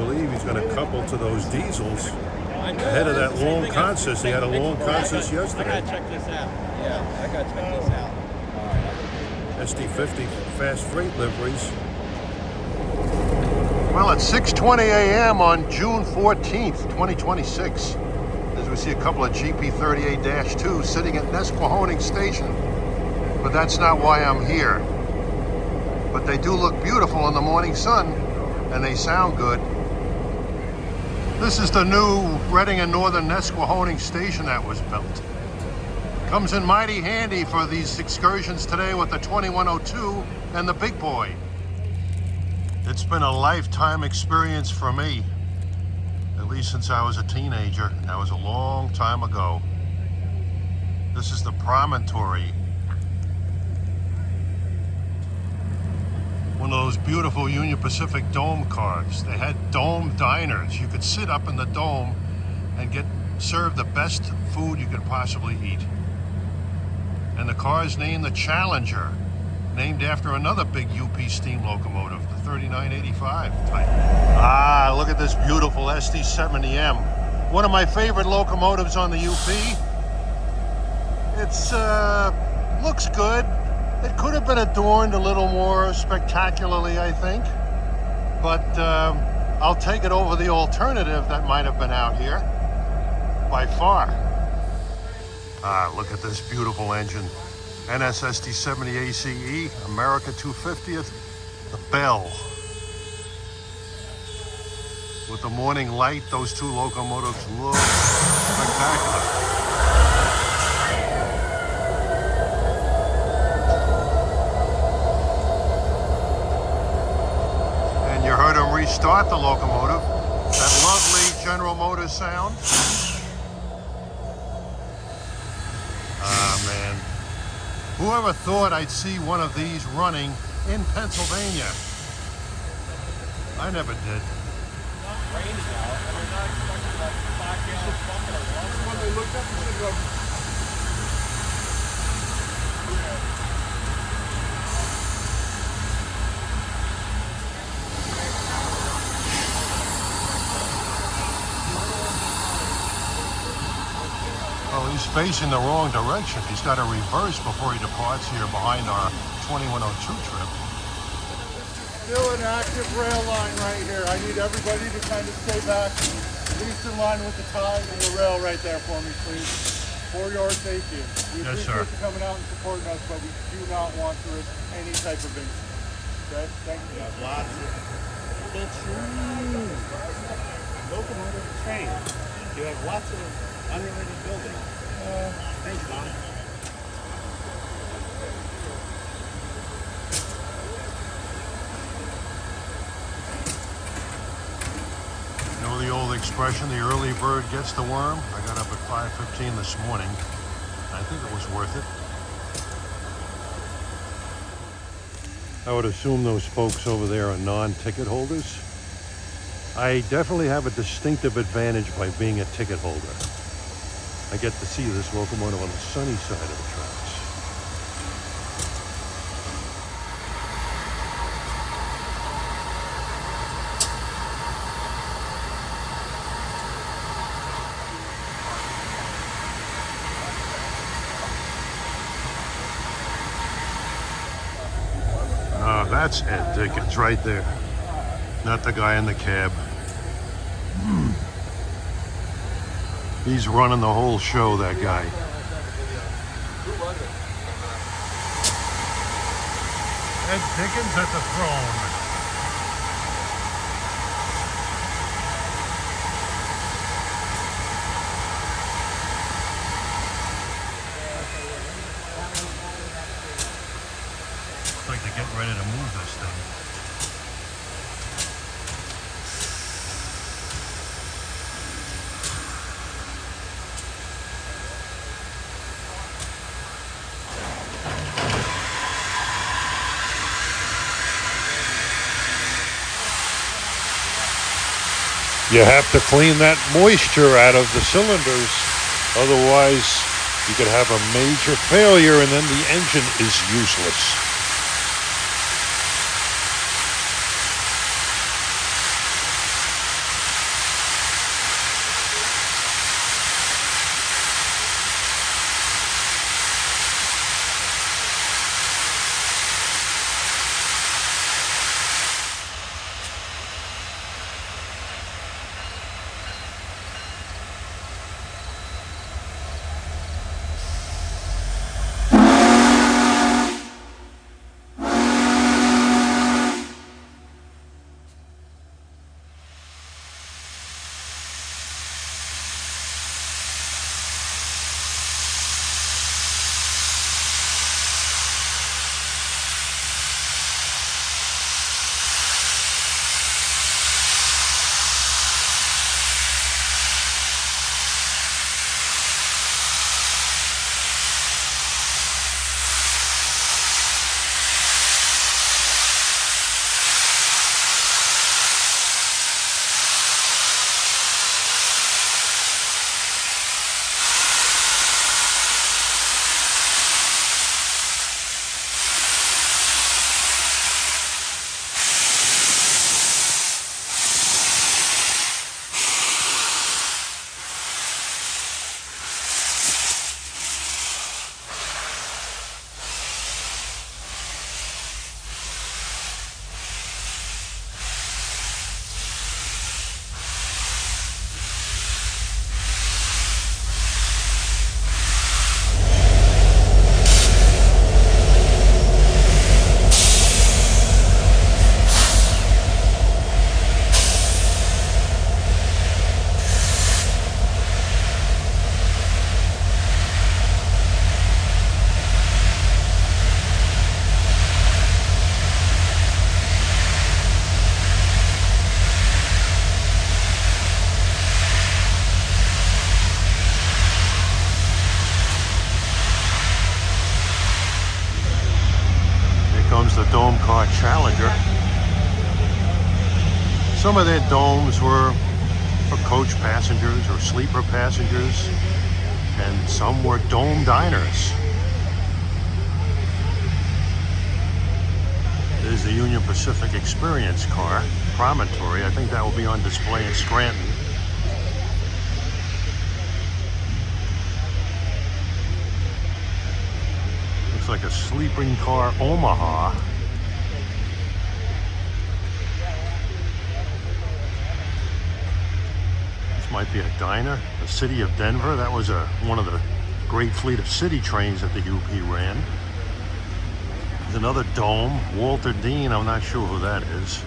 believe he's going to couple to those diesels ahead of that long consist. He had a long consist yesterday. I gotta check this out. Yeah, I gotta check this out. SD50 fast freight liveries. Well, it's 6:20 a.m. on June 14th, 2026. As we see a couple of GP38-2 sitting at Nesquehoning Station. But that's not why I'm here. But they do look beautiful in the morning sun, and they sound good. This is the new Reading and Northern Nesquehoning Station that was built. Comes in mighty handy for these excursions today with the 2102 and the big boy. It's been a lifetime experience for me, at least since I was a teenager. That was a long time ago. This is the Promontory. One of those beautiful Union Pacific Dome cars. They had dome diners. You could sit up in the dome and get served the best food you could possibly eat. And the car is named the Challenger, named after another big UP steam locomotive, the 3985 type. Ah, look at this beautiful SD70M. One of my favorite locomotives on the UP. It's looks good. It could have been adorned a little more spectacularly, I think. But I'll take it over the alternative that might have been out here, by far. Ah, look at this beautiful engine. NSSD70 ACE, America 250th, the Bell. With the morning light, those two locomotives look spectacular. And you heard them restart the locomotive. That lovely General Motors sound. Ah, man. Whoever thought I'd see one of these running in Pennsylvania? I never did. Raining out, and they're not expecting like 5 gallons bucket of water. When they looked up and said, well, he's facing the wrong direction. He's got to reverse before he departs here behind our 2102 trip. Still an active rail line right here. I need everybody to kind of stay back, at least in line with the tide and the rail right there for me, please. For your safety. We Yes, appreciate sir. you coming out and supporting us, but we do not want to risk any type of incident. Okay? Thank you. Lots of locomotive train. You have lots of unrelated buildings. Thanks, Mom. You know the old expression, the early bird gets the worm? I got up at 5:15 this morning. I think it was worth it. I would assume those folks over there are non-ticket holders. I definitely have a distinctive advantage by being a ticket holder. I get to see this locomotive on the sunny side of the tracks. That's Ed Dickens right there. Not the guy in the cab. He's running the whole show, that guy. Ed Dickens at the throne. Looks like they're getting ready to move this thing. You have to clean that moisture out of the cylinders, otherwise you could have a major failure and then the engine is useless. a dome car Challenger. Some of their domes were for coach passengers or sleeper passengers, and some were dome diners. There's the Union Pacific Experience car, Promontory. I think that will be on display in Scranton. Looks like a sleeping car Omaha. Might be a diner. The City of Denver, that was one of the great fleet of city trains that the UP ran. There's another dome, Walter Dean, I'm not sure who that is.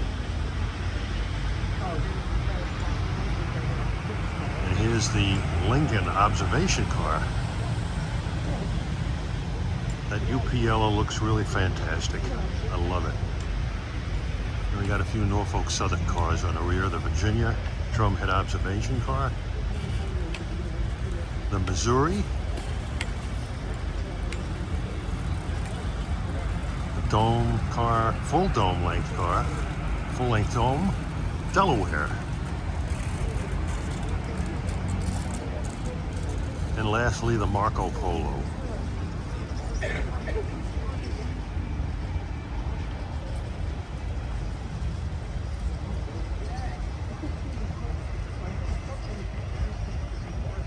And here's the Lincoln observation car. That UP yellow looks really fantastic. I love it. And we got a few Norfolk Southern cars on the rear, the Virginia drumhead observation car, the Missouri, the dome car, full dome length car, full length dome, Delaware, and lastly the Marco Polo.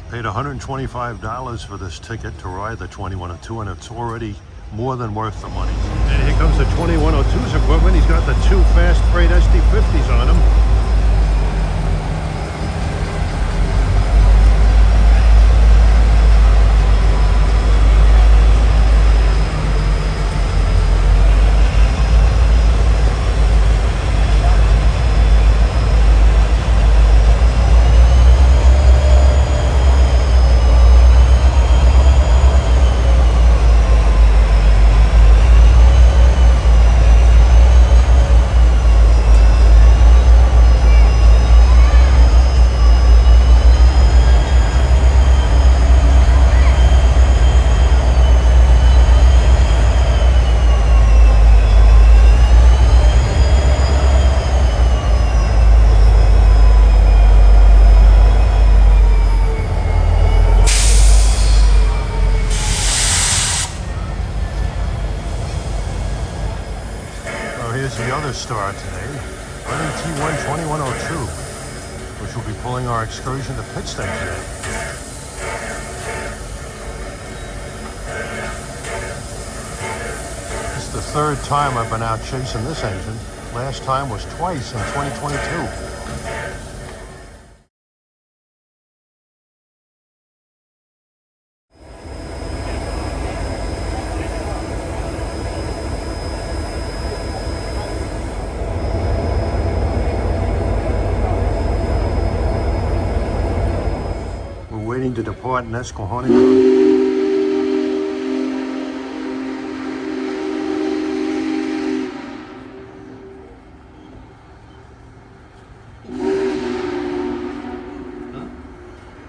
Paid $125 for this ticket to ride the 2102, and it's already more than worth the money. And here comes the 2102's equipment. He's got the two Fast Freight SD50s on him. The other star today, running T1 2102, which will be pulling our excursion to Pittston today. This is the third time I've been out chasing this engine. Last time was twice in 2022. Waiting to depart Nesquehoning.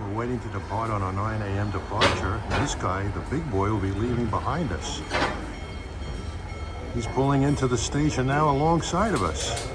We're waiting to depart on our 9 a.m. departure. This guy, the big boy, will be leaving behind us. He's pulling into the station now alongside of us.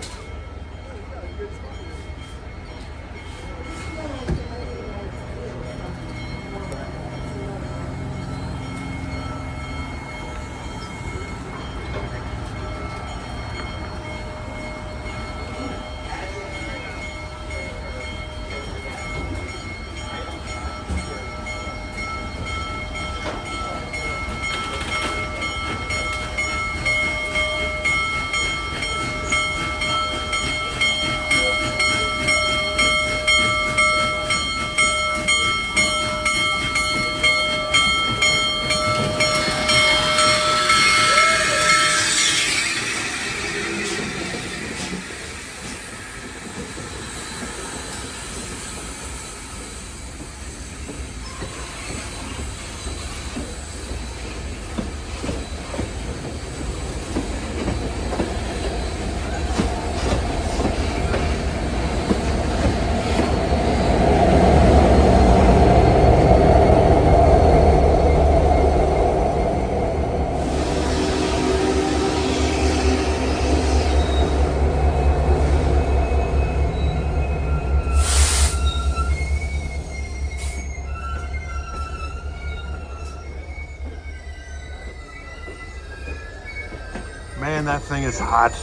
Man, that thing is hot.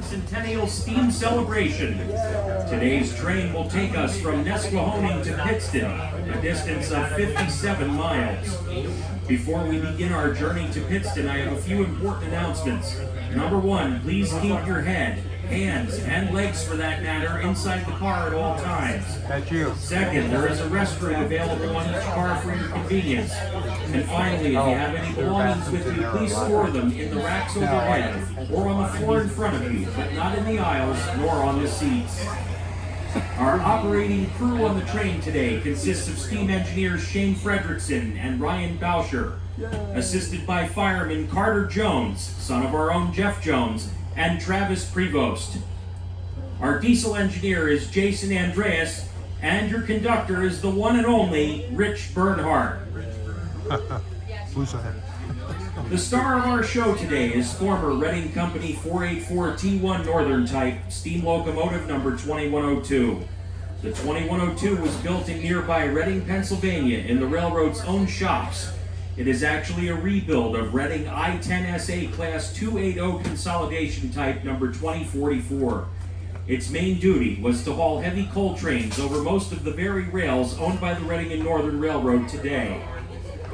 Centennial Steam Celebration. Today's train will take us from Nesquehoning to Pittston, a distance of 57 miles. Before we begin our journey to Pittston, I have a few important announcements. Number one, please keep your head, hands, and legs for that matter inside the car at all times. That's you. Second, there is a restroom available on each car for your convenience. And finally, if you have any belongings with you, please store them in the racks overhead or on the floor in front of you, but not in the aisles nor on the seats. Our operating crew on the train today consists of steam engineers Shane Frederickson and Ryan Boucher, assisted by fireman Carter Jones, son of our own Jeff Jones, and Travis Prevost. Our diesel engineer is Jason Andreas, and your conductor is the one and only Rich Bernhardt. Who's that? The star of our show today is former Reading Company 484 T1 Northern Type steam locomotive number 2102. The 2102 was built in nearby Reading, Pennsylvania in the railroad's own shops. It is actually a rebuild of Reading I-10SA Class 280 Consolidation Type number 2044. Its main duty was to haul heavy coal trains over most of the very rails owned by the Reading and Northern Railroad today.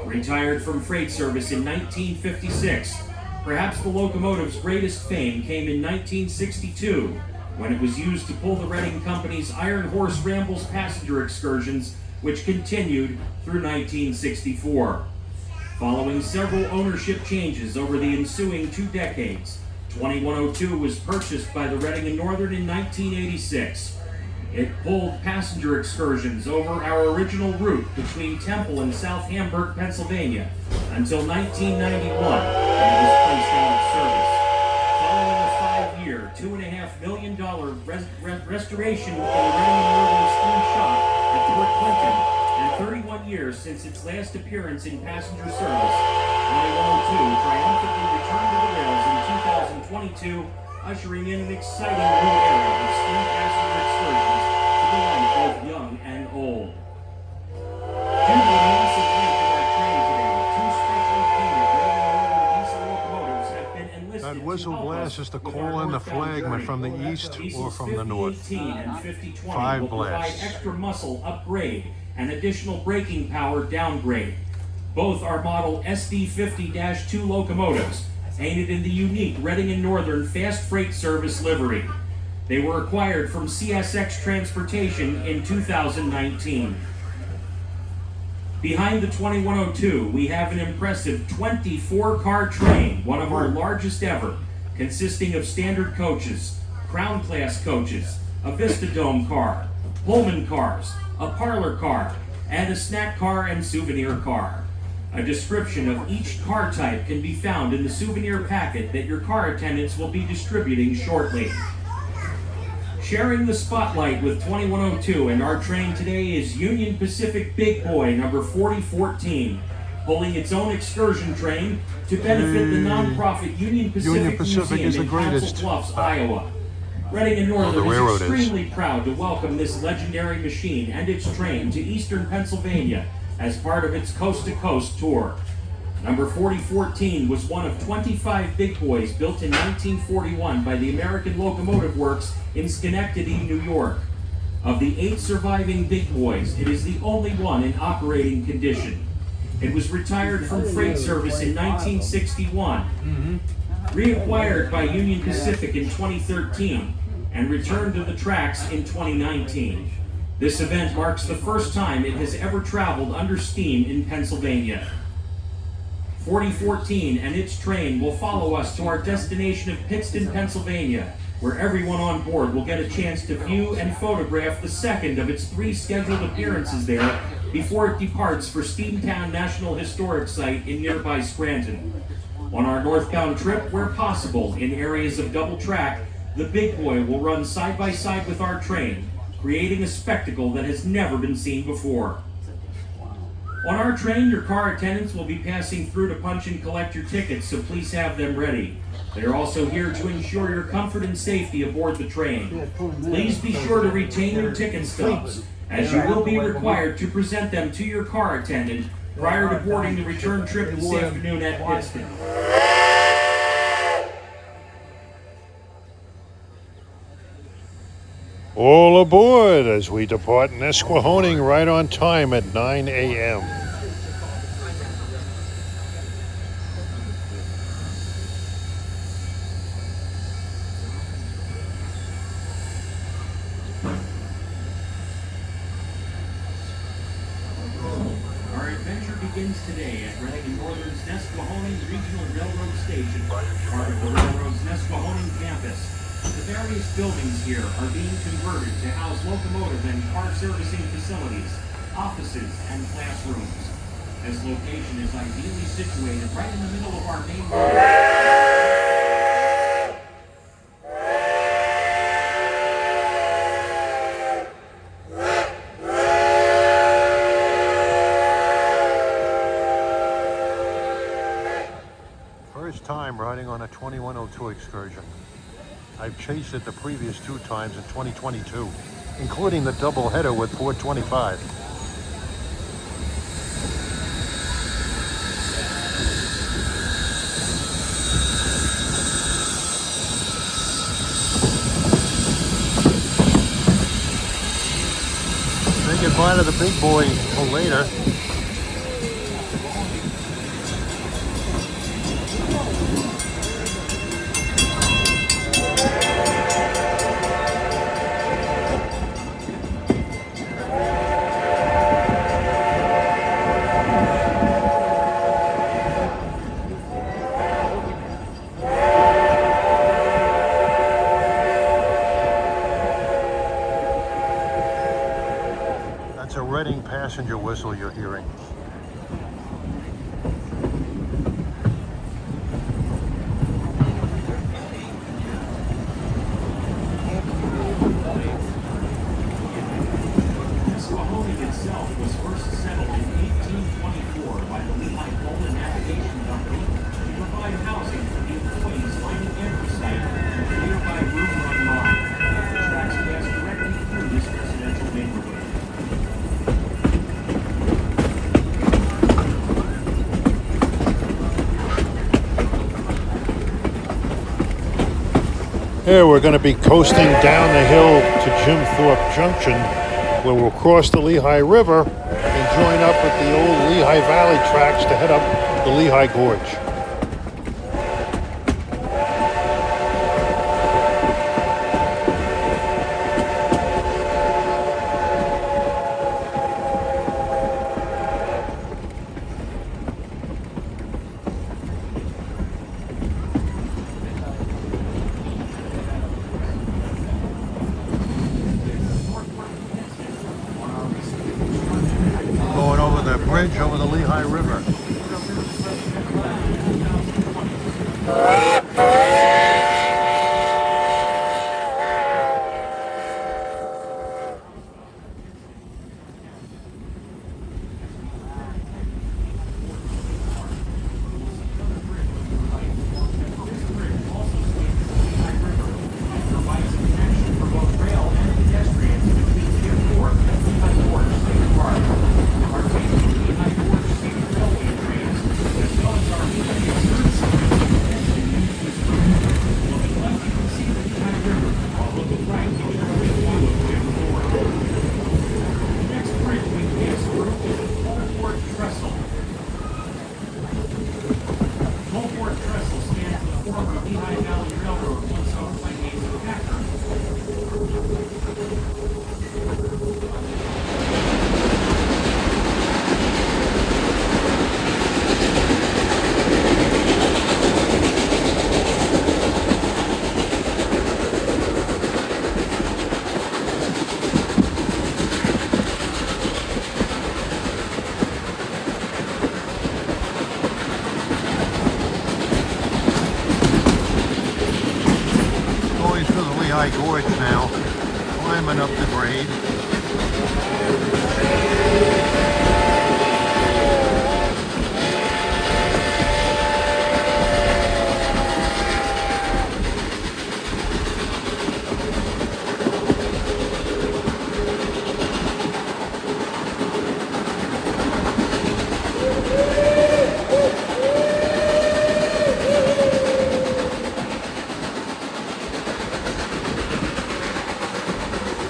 Retired from freight service in 1956, perhaps the locomotive's greatest fame came in 1962, when it was used to pull the Reading Company's Iron Horse Rambles passenger excursions, which continued through 1964. Following several ownership changes over the ensuing 2 decades, 2102 was purchased by the Reading and Northern in 1986. It pulled passenger excursions over our original route between Temple and South Hamburg, Pennsylvania, until 1991, when it was placed out of service. Following a 5-year, $2.5 million restoration in the Reading and Northern Steam Shop at Fort Clinton, and 31 years since its last appearance in passenger service, 2102 triumphantly returned to the rails in 2022, ushering in an exciting new era of steam passenger excursions to the light both young and old. Due to the massive length of our train today, 2 specially painted Reading and Northern diesel locomotives have been enlisted. That whistle to help blast us is to with call our in the northbound flagman journey. from the east or Diesels from the north. 5018 and 5020 5 will provide blasts. extra muscle upgrade and additional braking power downgrade. Both are model SD50-2 locomotives, painted in the unique Reading and Northern Fast Freight Service livery. They were acquired from CSX Transportation in 2019. Behind the 2102, we have an impressive 24-car train, one of our largest ever, consisting of standard coaches, Crown Class coaches, a Vistadome car, Pullman cars, a parlor car, and a snack car and souvenir car. A description of each car type can be found in the souvenir packet that your car attendants will be distributing shortly. Sharing the spotlight with 2102 and our train today is Union Pacific Big Boy number 4014, pulling its own excursion train to benefit the nonprofit Union Pacific Pacific is Museum the in Council greatest. Bluffs, Iowa. Reading and Northern the railroad is is. extremely proud to welcome this legendary machine and its train to eastern Pennsylvania as part of its coast-to-coast tour. Number 4014 was one of 25 Big Boys built in 1941 by the American Locomotive Works in Schenectady, New York. Of the 8 surviving Big Boys, it is the only one in operating condition. It was retired from freight service in 1961, reacquired by Union Pacific in 2013, and returned to the tracks in 2019. This event marks the first time it has ever traveled under steam in Pennsylvania. 4014 and its train will follow us to our destination of Pittston, Pennsylvania, where everyone on board will get a chance to view and photograph the second of its 3 scheduled appearances there before it departs for Steamtown National Historic Site in nearby Scranton. On our northbound trip, where possible, in areas of double track, the Big Boy will run side by side with our train, creating a spectacle that has never been seen before. On our train, your car attendants will be passing through to punch and collect your tickets, so please have them ready. They are also here to ensure your comfort and safety aboard the train. Please be sure to retain your ticket stubs, as you will be required to present them to your car attendant prior to boarding the return trip this afternoon at Pittston. All aboard as we depart Nesquehoning right on time at 9 a.m. Our adventure begins today at Reading Northern's Nesquehoning Regional Railroad Station, part of the railroad's Nesquehoning campus. The various buildings here are being converted to house locomotive and car servicing facilities, offices, and classrooms. This location is ideally situated right in the middle of our main road. First time riding on a 2102 excursion. I've chased it the previous 2 times in 2022, including the double header with 425. Say goodbye to the big boy till later. That's a Reading passenger whistle you're hearing. Nesquehoning itself was first settled in 1824 by the Lehigh Coal Navigation Company to provide housing for the employees lining every site of the nearby Room Run Line. The tracks pass directly through this residential neighborhood. Here we're going to be coasting down the hill to Jim Thorpe Junction, where we'll cross the Lehigh River and join up with the old Lehigh Valley tracks to head up the Lehigh Gorge. Going over the bridge over the Lehigh River. Lehigh Gorge now, climbing up the grade.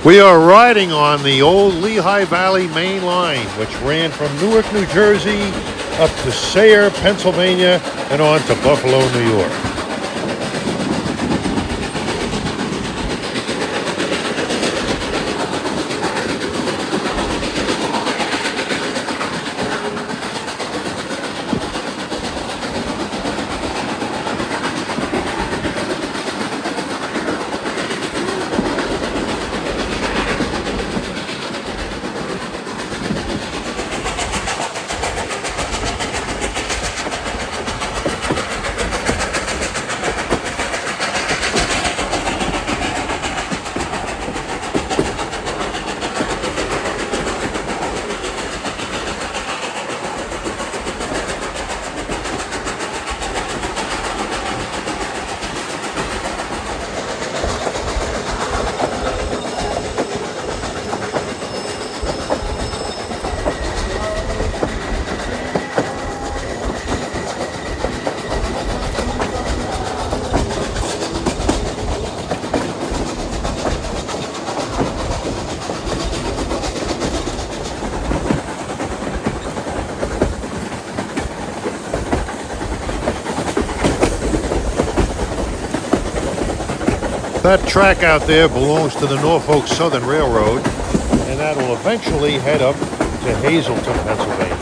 We are riding on the old Lehigh Valley Main Line, which ran from Newark, New Jersey, up to Sayre, Pennsylvania, and on to Buffalo, New York. That track out there belongs to the Norfolk Southern Railroad, and that will eventually head up to Hazleton, Pennsylvania.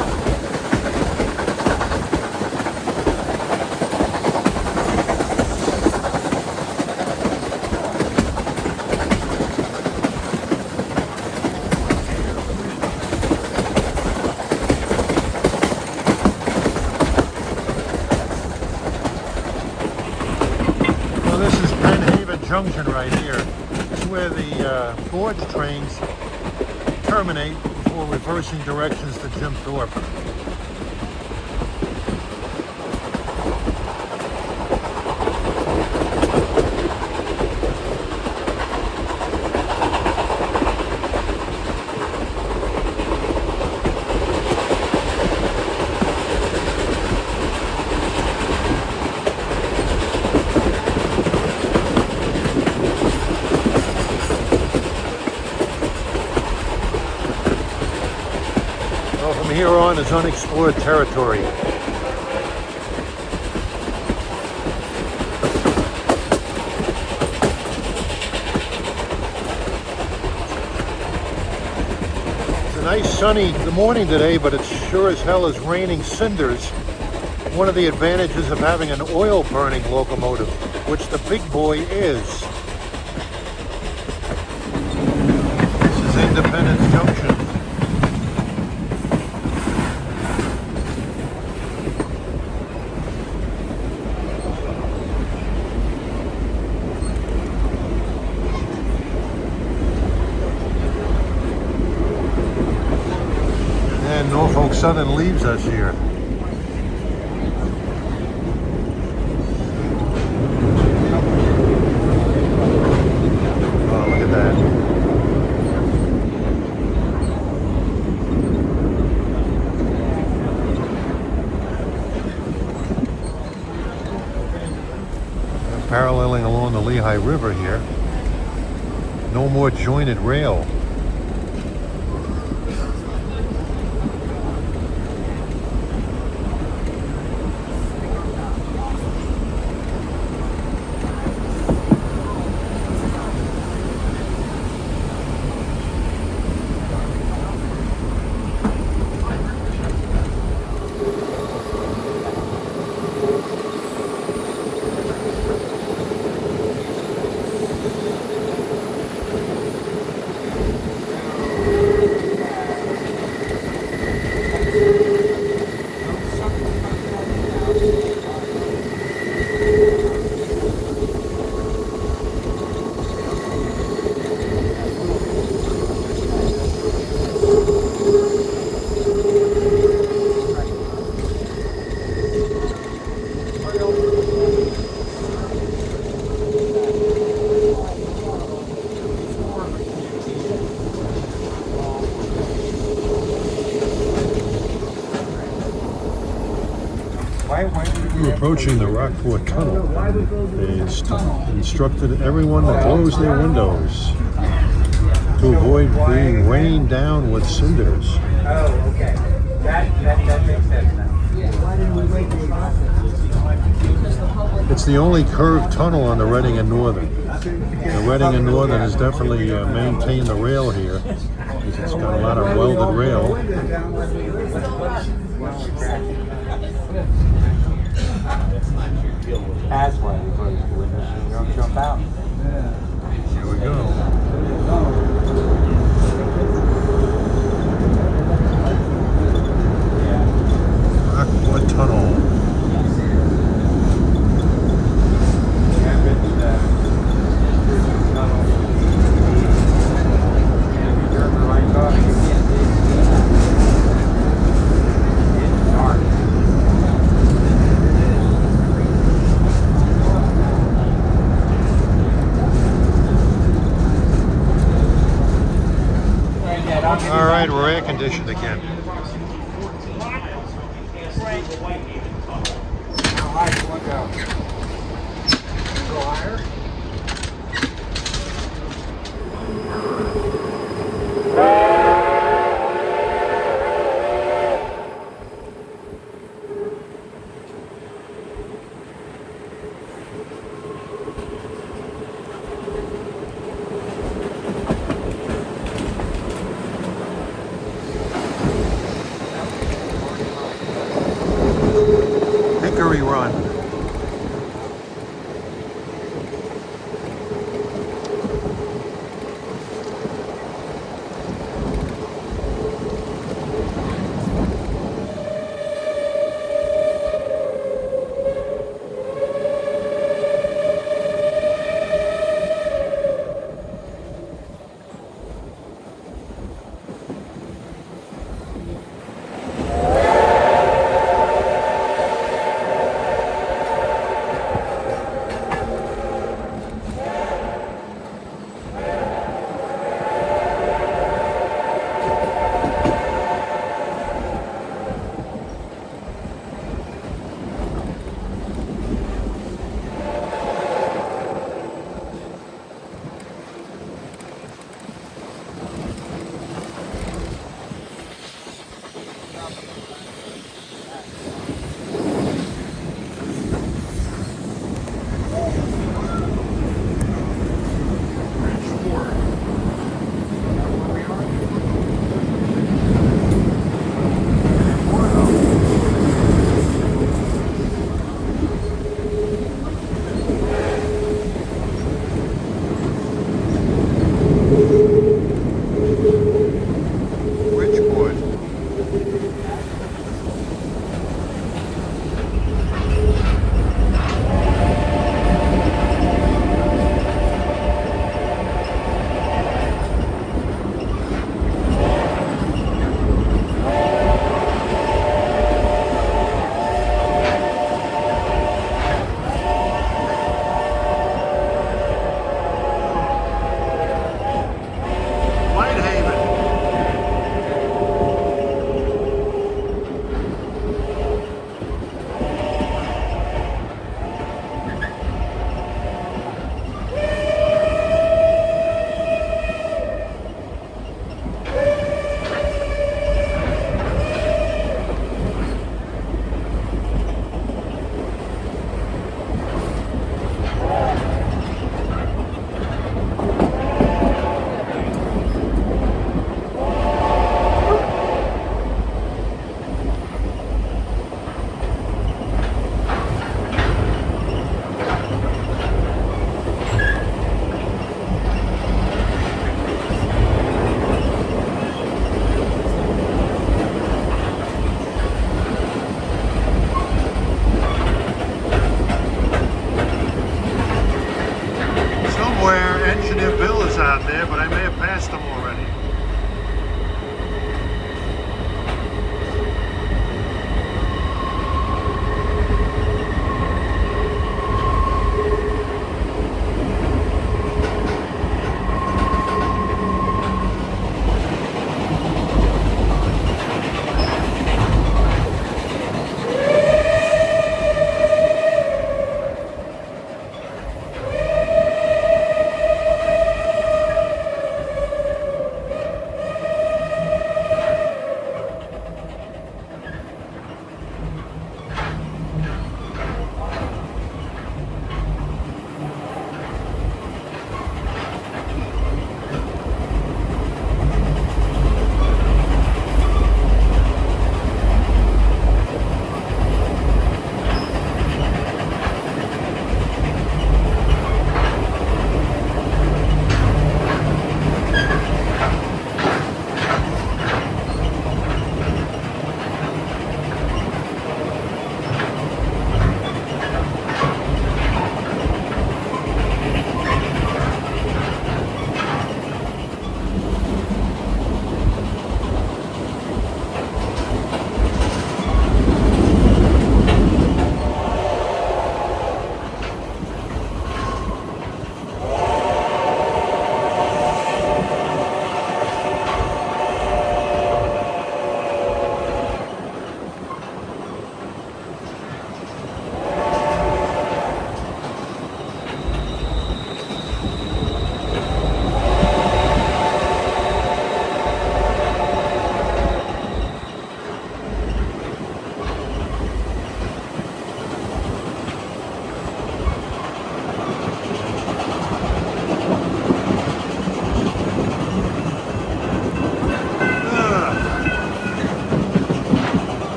Junction right here. This is where the gorge trains terminate before reversing directions to Jim Thorpe. From here on is unexplored territory. It's a nice sunny morning today, but it sure as hell is raining cinders. One of the advantages of having an oil burning locomotive, which the big boy is. This is Independence Junction. Norfolk Southern leaves us here. Oh, look at that. Paralleling along the Lehigh River here. No more jointed rail. We're approaching the Rockport Tunnel. They instructed everyone to close their windows to to avoid being rained down with cinders. Oh, okay. That makes sense now. Why didn't we wait till we got there? Because the public. It's the only curved tunnel on the Reading and Northern. The Reading and Northern has definitely maintained the rail here. It's got a lot of welded rail. That's why we close the windows so you don't jump out. Here we go. Aqua Tunnel. All right, we're air conditioned again. Go higher. Hickory Run.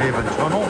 Fairhaven Tunnel.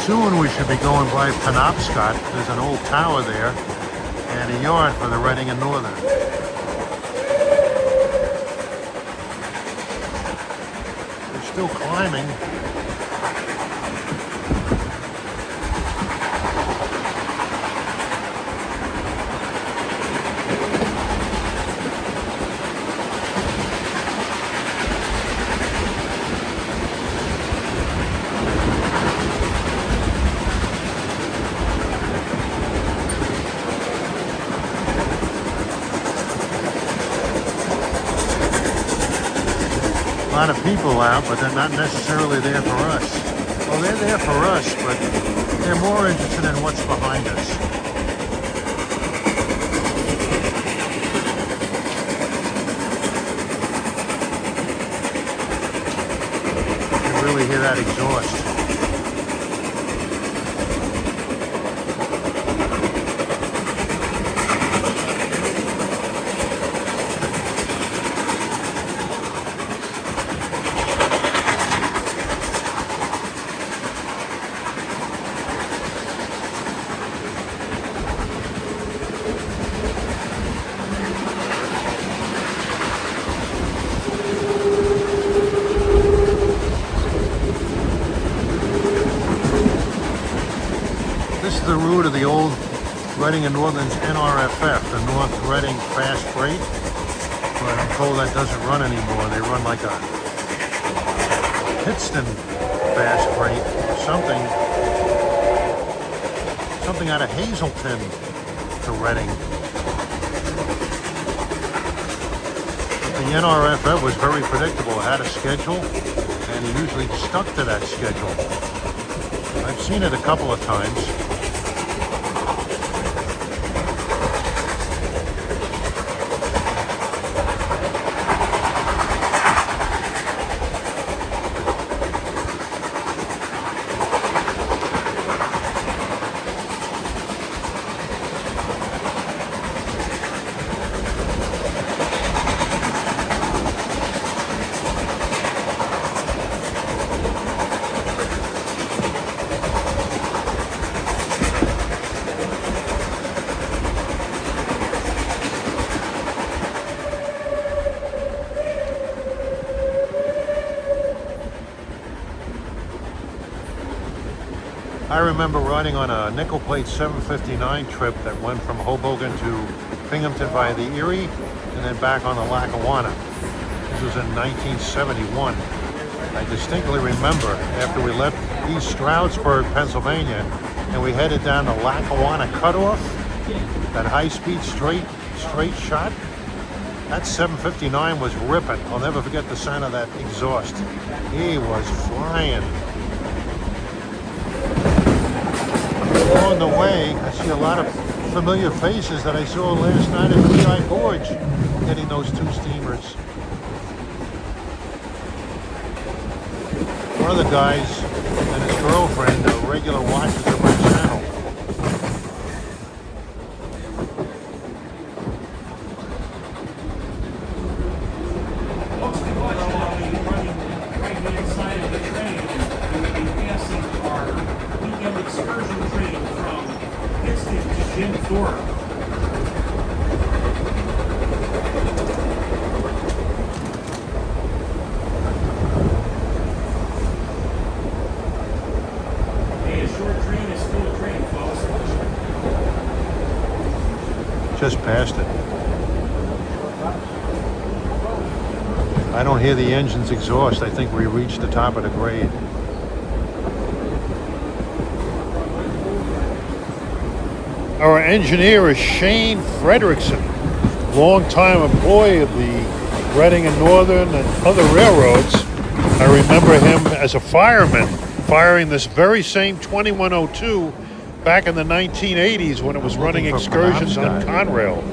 Soon we should be going by Penobscot. There's an old tower there and a yard for the Reading and Northern. We're still climbing. A lot of people out, but they're not necessarily there for us. Well, they're there for us, but they're more interested in what's behind us. You can really hear that exhaust. This is the route of the old Reading and Northern's NRFF, the North Reading Fast Freight. But I'm told that doesn't run anymore. They run like a Pittston Fast Freight or something. something out of Hazleton to Reading. But the NRFF was very predictable. It had a schedule, and he usually stuck to that schedule. I've seen it a couple of times. I remember riding on a nickel plate 759 trip that went from Hoboken to Binghamton via the Erie and then back on the Lackawanna. This was in 1971. I distinctly remember after we left East Stroudsburg, Pennsylvania, and we headed down the Lackawanna cutoff, that high-speed straight shot. That 759 was ripping. I'll never forget the sound of that exhaust. He was flying. Along the way, I see a lot of familiar faces that I saw last night at the VI Gorge, getting those two steamers. One of the guys and his girlfriend are regular watchers of my channel. Folks can watch running right-hand side of the train. You will be passing our weekend excursion train from Pittston to Jim Thorpe. Hey, a short train is still a train, folks. Just past it. I don't hear the engine's exhaust. I think we reached the top of the grade. Our engineer is Shane Frederickson, longtime employee of the Reading and Northern and other railroads. I remember him as a fireman, firing this very same 2102 back in the 1980s when it was running excursions on Conrail.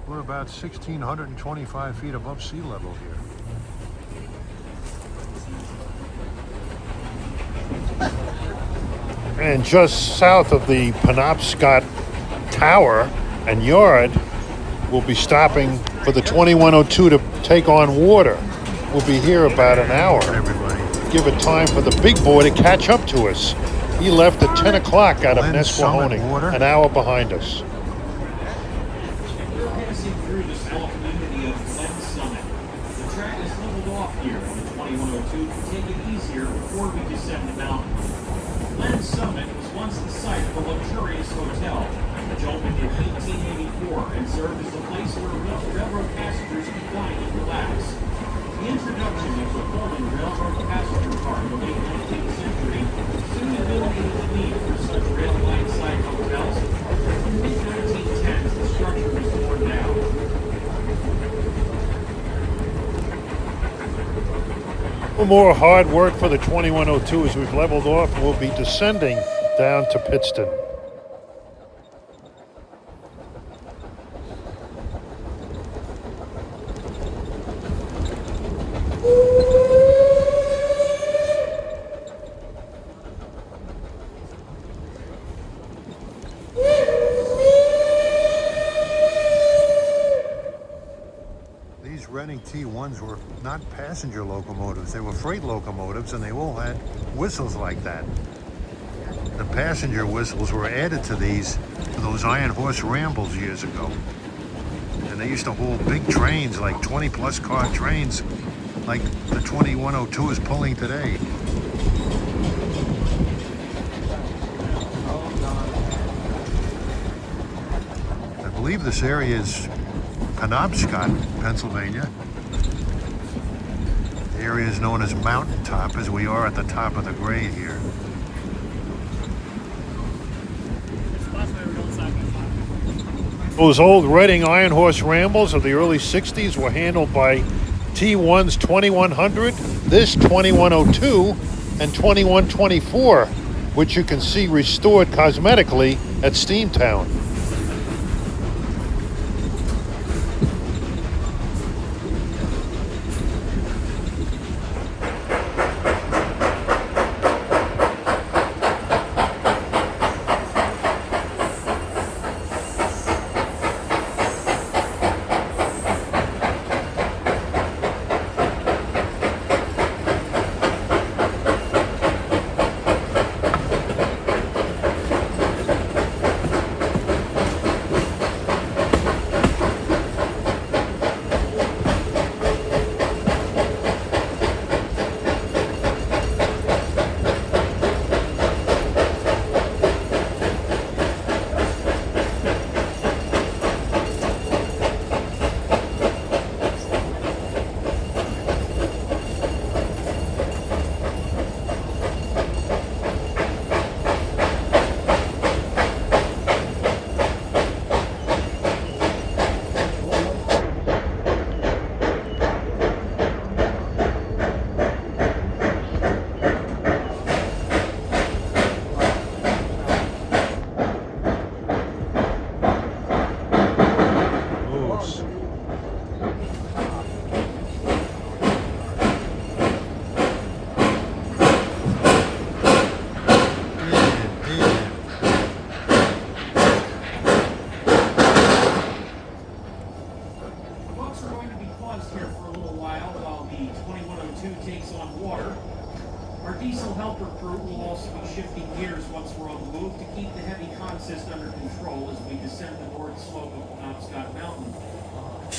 About 1,625 feet above sea level here. And just south of the Penobscot Tower and Yard, we'll be stopping for the 2102 to take on water. We'll be here about an hour. Give it time for the big boy to catch up to us. He left at 10 o'clock out of Nesquehoning, an hour behind us. Summit was once the site of a luxurious hotel, which opened in 1884 and served as a place where railroad passengers could dine and relax. The introduction of the folding railroad passenger car in the late 19th century soon eliminated the need for such rail-line-side hotels. In the mid-1910s, the structure was torn down. More hard work for the 2102 as we've leveled off. We'll be descending down to Pittston. These Reading T1s were not passenger locomotives, they were freight locomotives, and they all had whistles like that. The passenger whistles were added to those Iron Horse Rambles years ago. And they used to hold big trains, like 20-plus car trains, like the 2102 is pulling today. I believe this area is Penobscot, Pennsylvania. The area is known as Mountaintop, as we are at the top of the grade here. Those old Reading Iron Horse Rambles of the early 60s were handled by T1's 2100, this 2102, and 2124, which you can see restored cosmetically at Steamtown.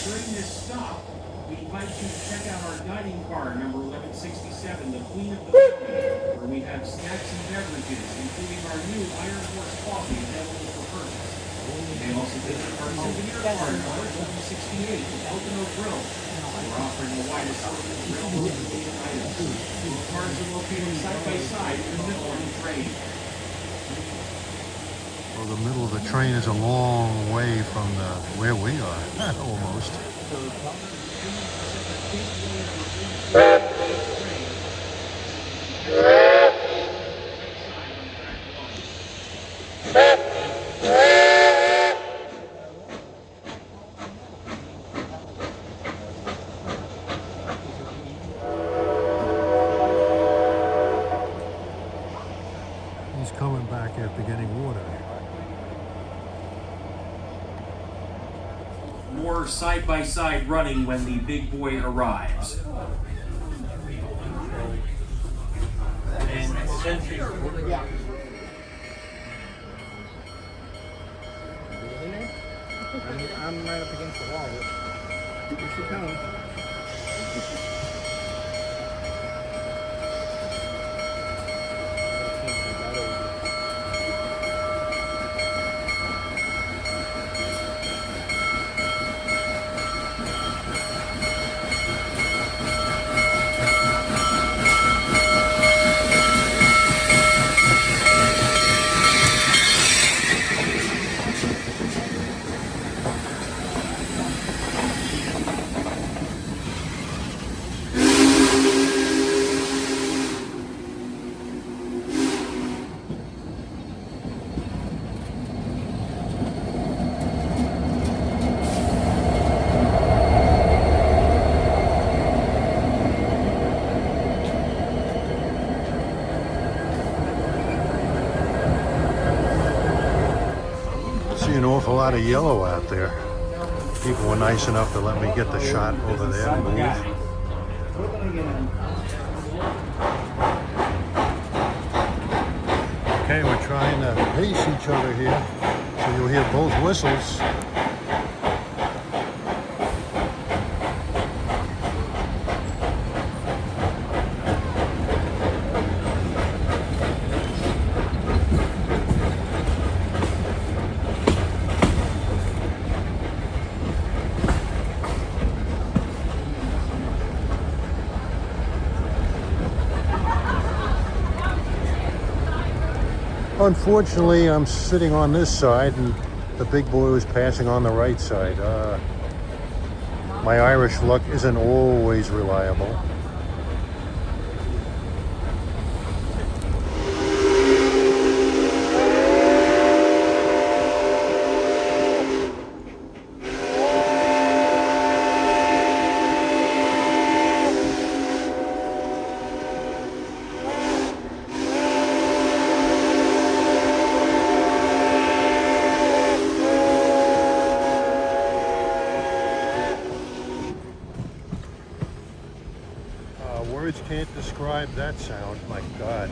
During this stop, we invite you to check out our dining car, number 1167, the Queen of the Valley, where we have snacks and beverages, including our new Iron Horse coffee available for purchase. You may also visit our souvenir car, number 1168, the Pocono Grill. We're offering the widest assortment of grill and related items. These cars are located side by side in the middle of the train. Well, the middle of the train is a long way from where we are, almost. He's coming back after getting water. More side-by-side running when the big boy arrives. I'm right up against the wall. Here she comes. An awful lot of yellow out there. People were nice enough to let me get the shot over there and move. Okay, we're trying to pace each other here. So you'll hear both whistles. Unfortunately, I'm sitting on this side and the big boy was passing on the right side. My Irish luck isn't always reliable. Words can't describe that sound, my God.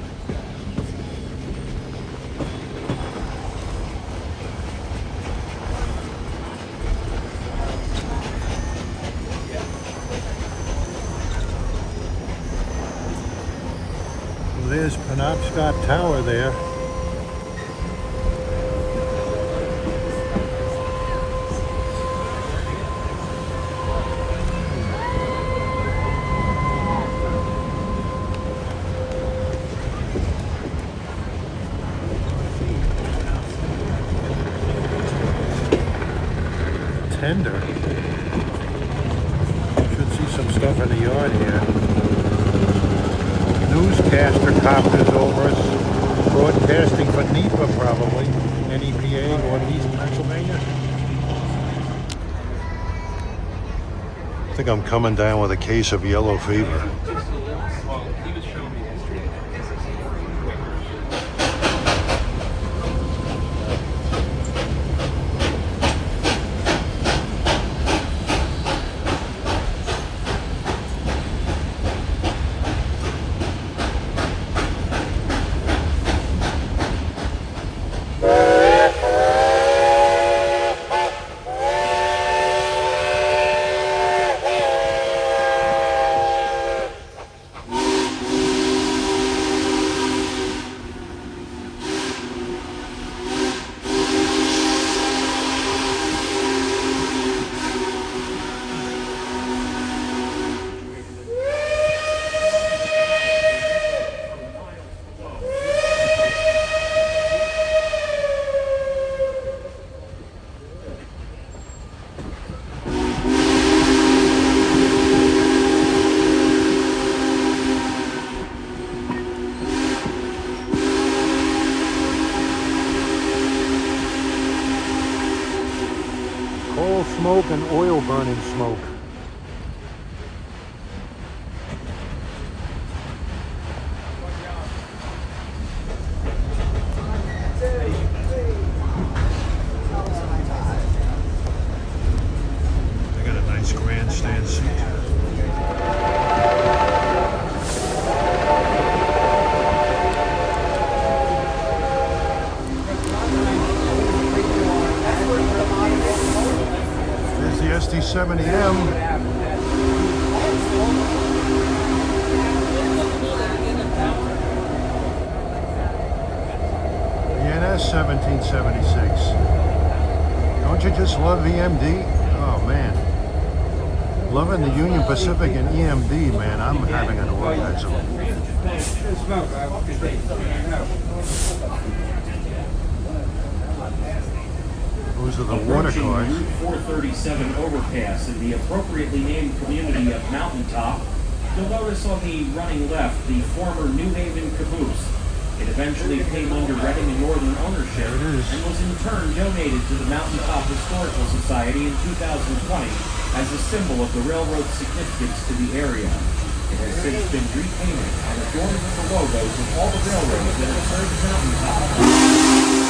Well, there's Penobscot Tower there. Tender. Should see some stuff in the yard here. Newscaster copters over us, broadcasting for NEPA probably, NEPA, Northeast Pennsylvania. I think I'm coming down with a case of yellow fever. Coal smoke and oil burning smoke. They got a nice grandstand seat. SD70M. ENS 1776. Don't you just love EMD? Oh man. Loving the Union Pacific and EMD, man. I'm having an orgasm. Those are the water cars. Route 437 overpass in the appropriately named community of Mountaintop. You'll notice on the running left the former New Haven caboose. It eventually came under Reading and Northern ownership and was in turn donated to the Mountaintop Historical Society in 2020 as a symbol of the railroad's significance to the area. It has since been repainted and adorned with the logos of all the railroads that have served Mountaintop.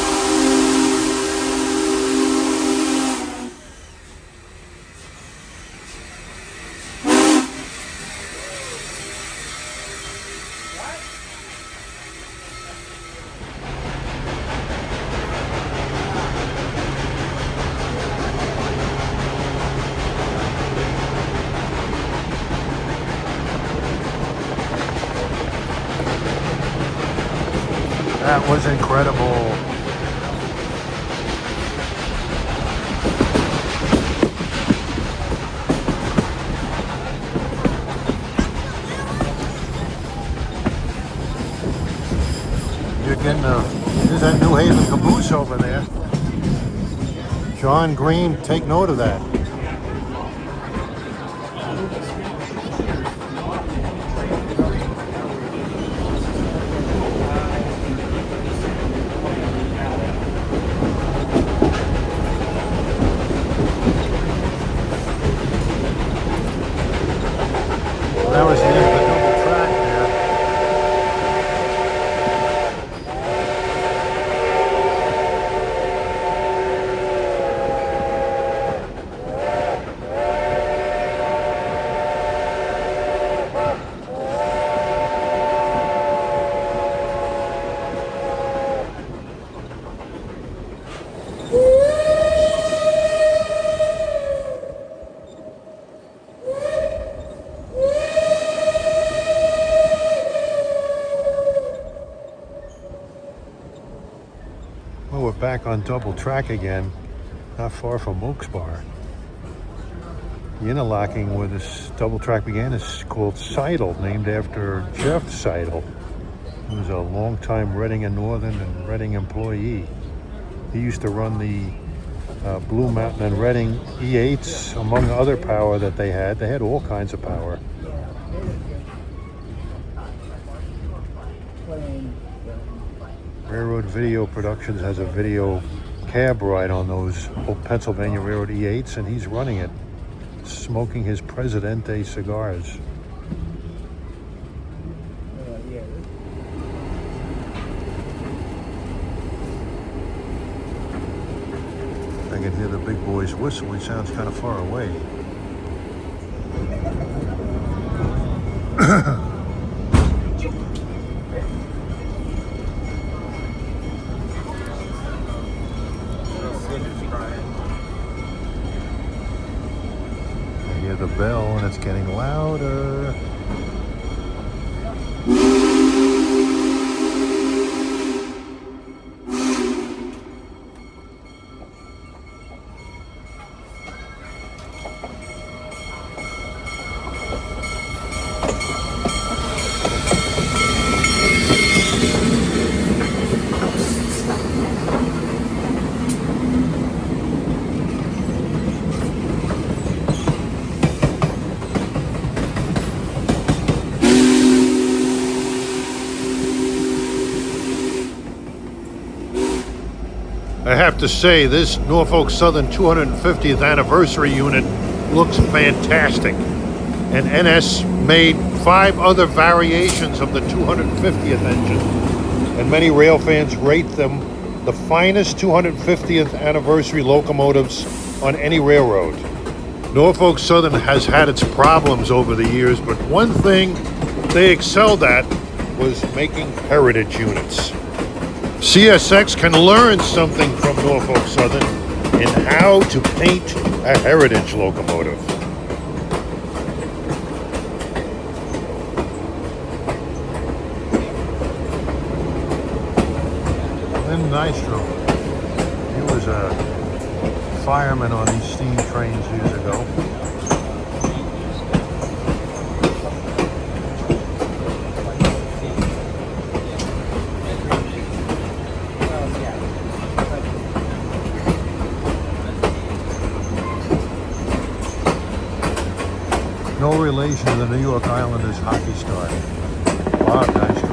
That was incredible. You're getting there's that New Haven caboose over there. John Green, take note of that. That was the end of the double track there. Well, we're back on double track again, not far from Oaks Bar. The interlocking where this double track began is called Seidel, named after Jeff Seidel, who was a longtime Reading and Northern and Reading employee. He used to run the Blue Mountain and Reading E8s, among other power that they had. They had all kinds of power. Railroad Video Productions has a video cab ride on those old Pennsylvania Railroad E8s, and he's running it, smoking his Presidente cigars. I can hear the big boy's whistle. He sounds kind of far away. I hear the bell and it's getting louder. I have to say, this Norfolk Southern 250th anniversary unit looks fantastic. And NS made 5 other variations of the 250th engine. And many rail fans rate them the finest 250th anniversary locomotives on any railroad. Norfolk Southern has had its problems over the years, but one thing they excelled at was making heritage units. CSX can learn something from Norfolk Southern in how to paint a heritage locomotive. Lynn Nystrom, he was a fireman on these steam trains years ago. No relation to the New York Islanders hockey star, Bob Nystrom.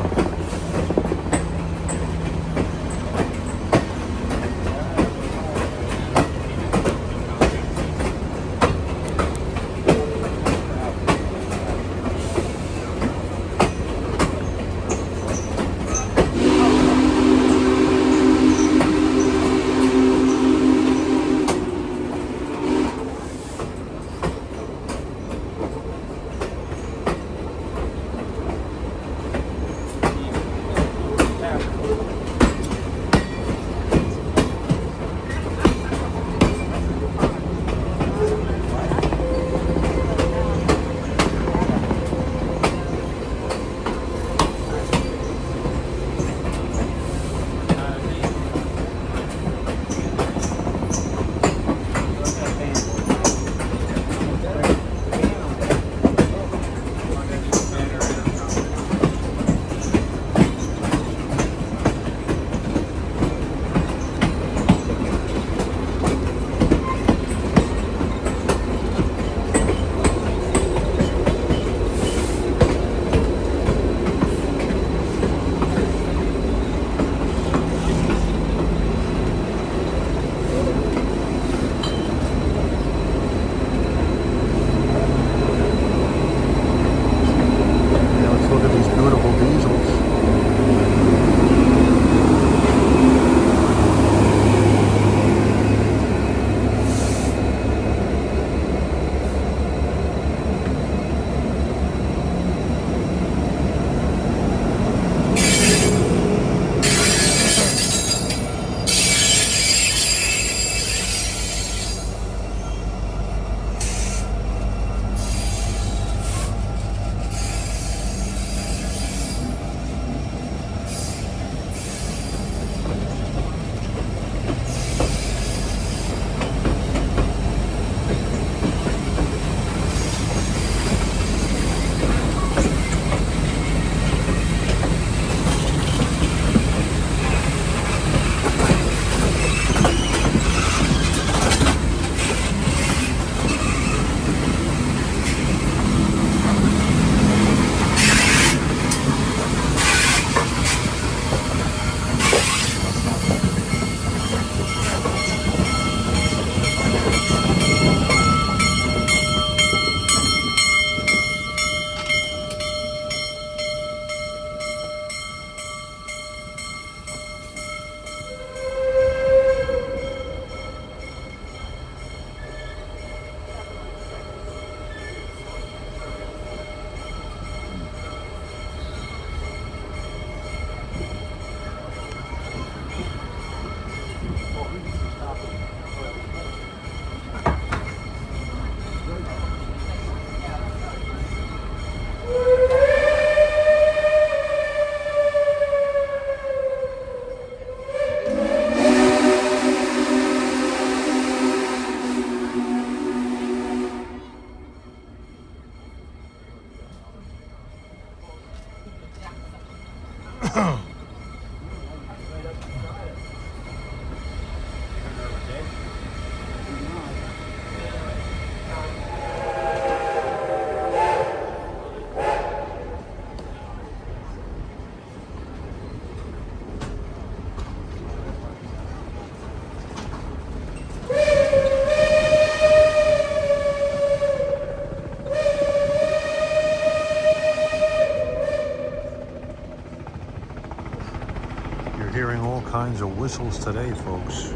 You're hearing all kinds of whistles today, folks.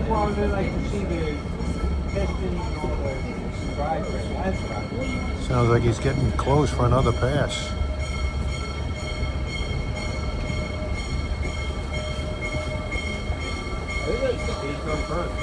Well, they like to see the Pittston and all the drivers. That's right. Sounds like he's getting close for another pass. He's going first.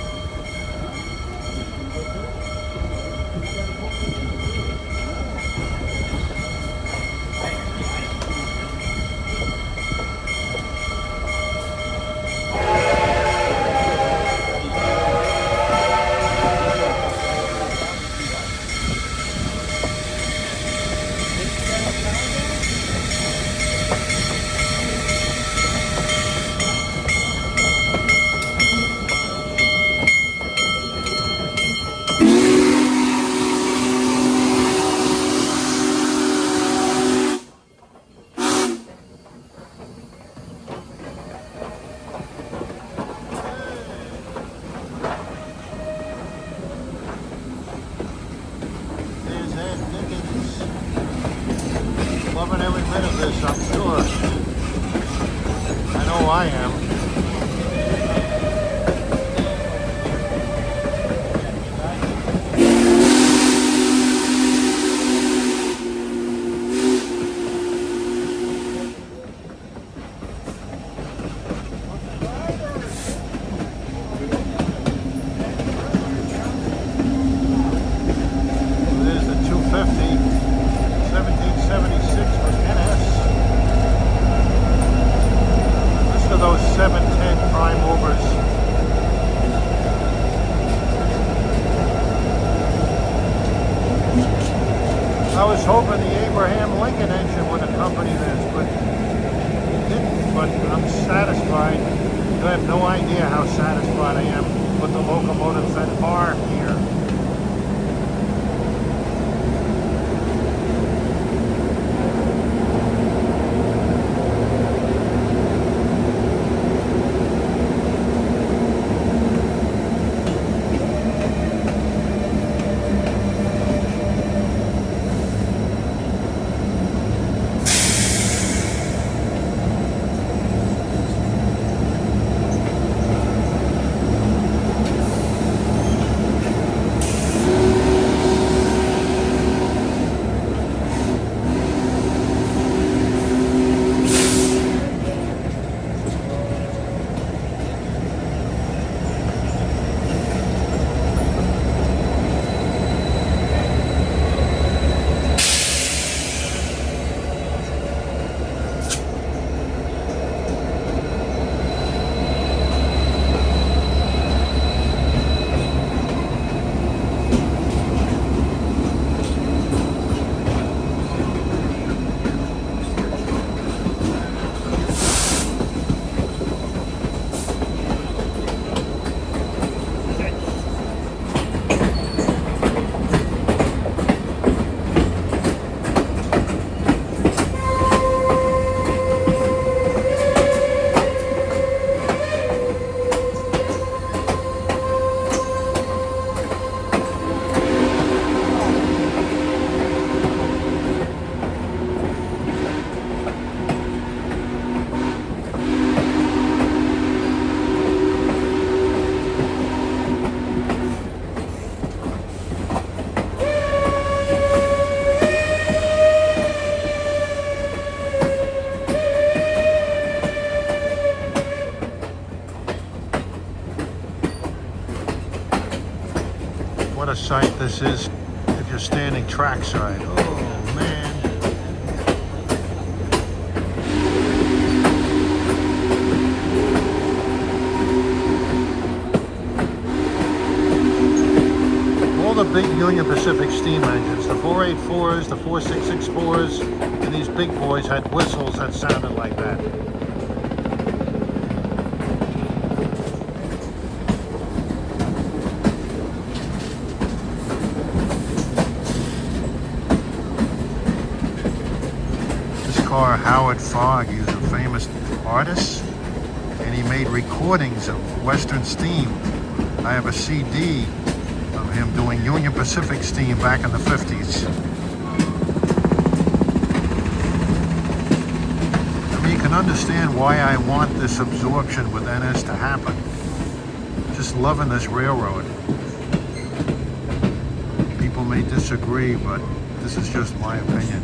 There's Ed Dickens. Loving every minute of this, I'm sure. I know I am. There's the 250, 1776 for NS. Listen to those 710 prime movers. I was hoping the Abraham Lincoln engine would accompany this, but it didn't. But I'm satisfied. You have no idea how satisfied I am with the locomotives that are here. sight this is if you're standing trackside. Oh man. All the big Union Pacific steam engines, the 484s, the 4664s, and these big boys had whistles that sounded like that. Howard Fogg, he was a famous artist, and he made recordings of Western steam. I have a CD of him doing Union Pacific steam back in the 50s. I mean, you can understand why I want this absorption with NS to happen. Just loving this railroad. People may disagree, but this is just my opinion.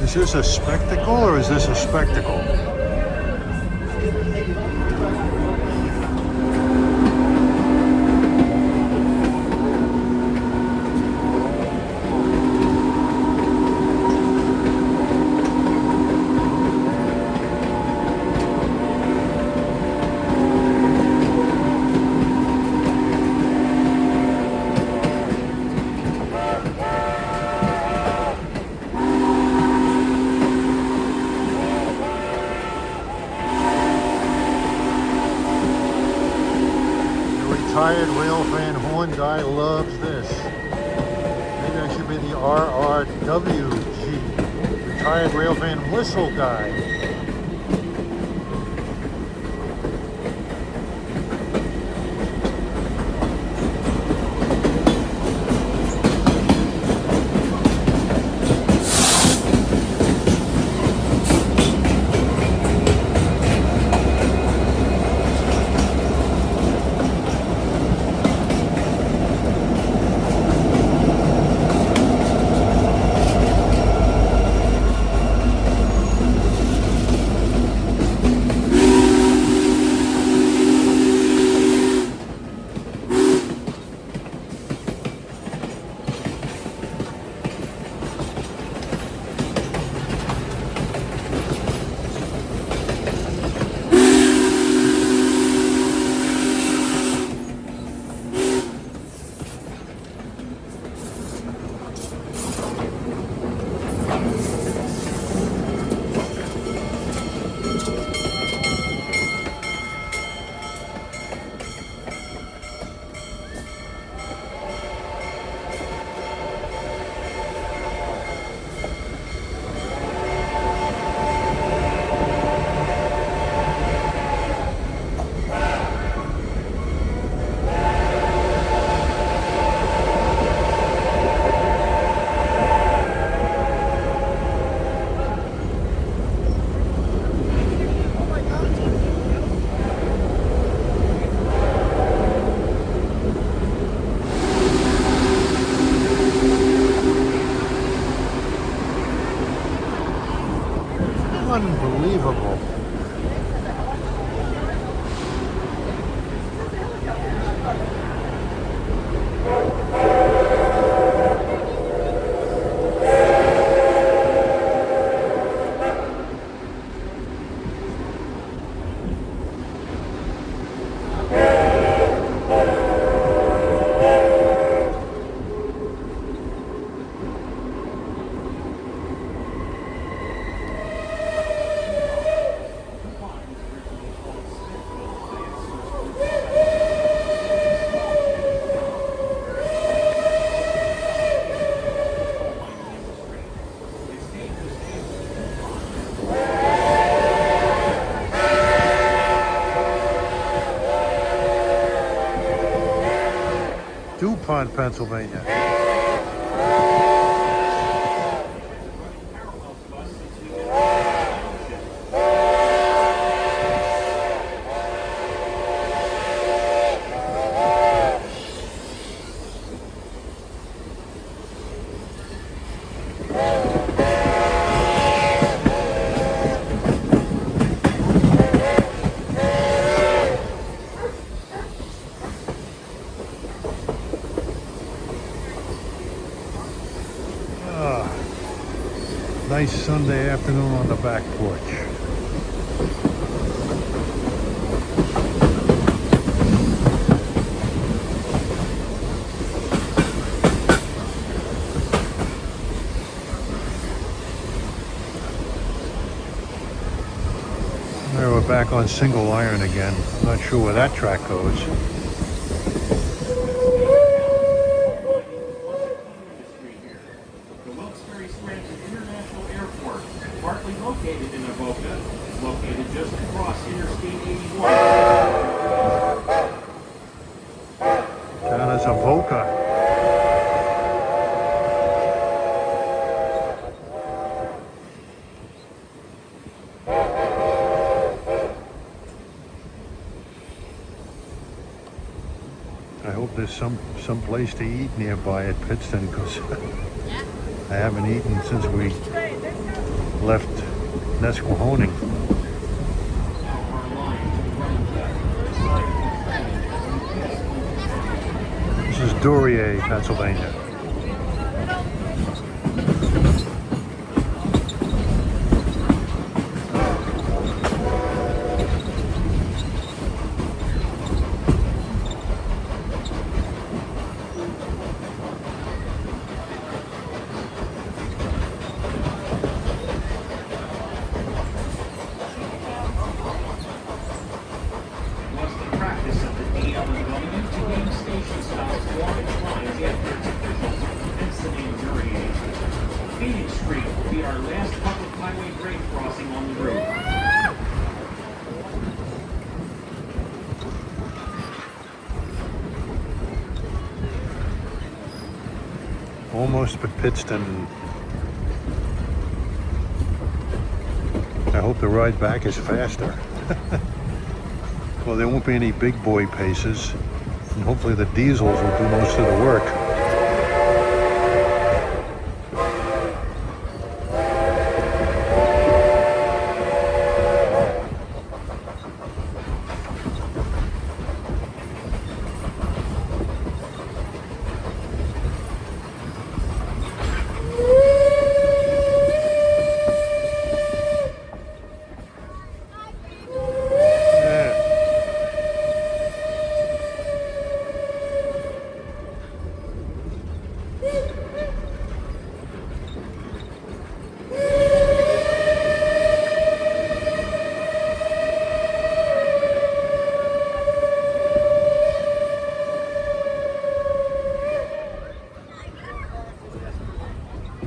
Is this a spectacle or is this a spectacle? Retired railfan horn guy loves this. Maybe I should be the RRWG, retired railfan whistle guy. Unbelievable. Dog Pond, Pennsylvania. Nice Sunday afternoon on the back porch. There, we're back on single iron again. I'm not sure where that track goes. Partly located in Avoca, located just across Interstate 81. Down as Avoca. I hope there's some place to eat nearby at Pittston, because I haven't eaten since we left Nesquehoning. This is Duryea, Pennsylvania. Street will be our last public highway grade crossing on the route. Almost at Pittston. I hope the ride back is faster. Well, there won't be any big boy paces, and hopefully the diesels will do most of the work.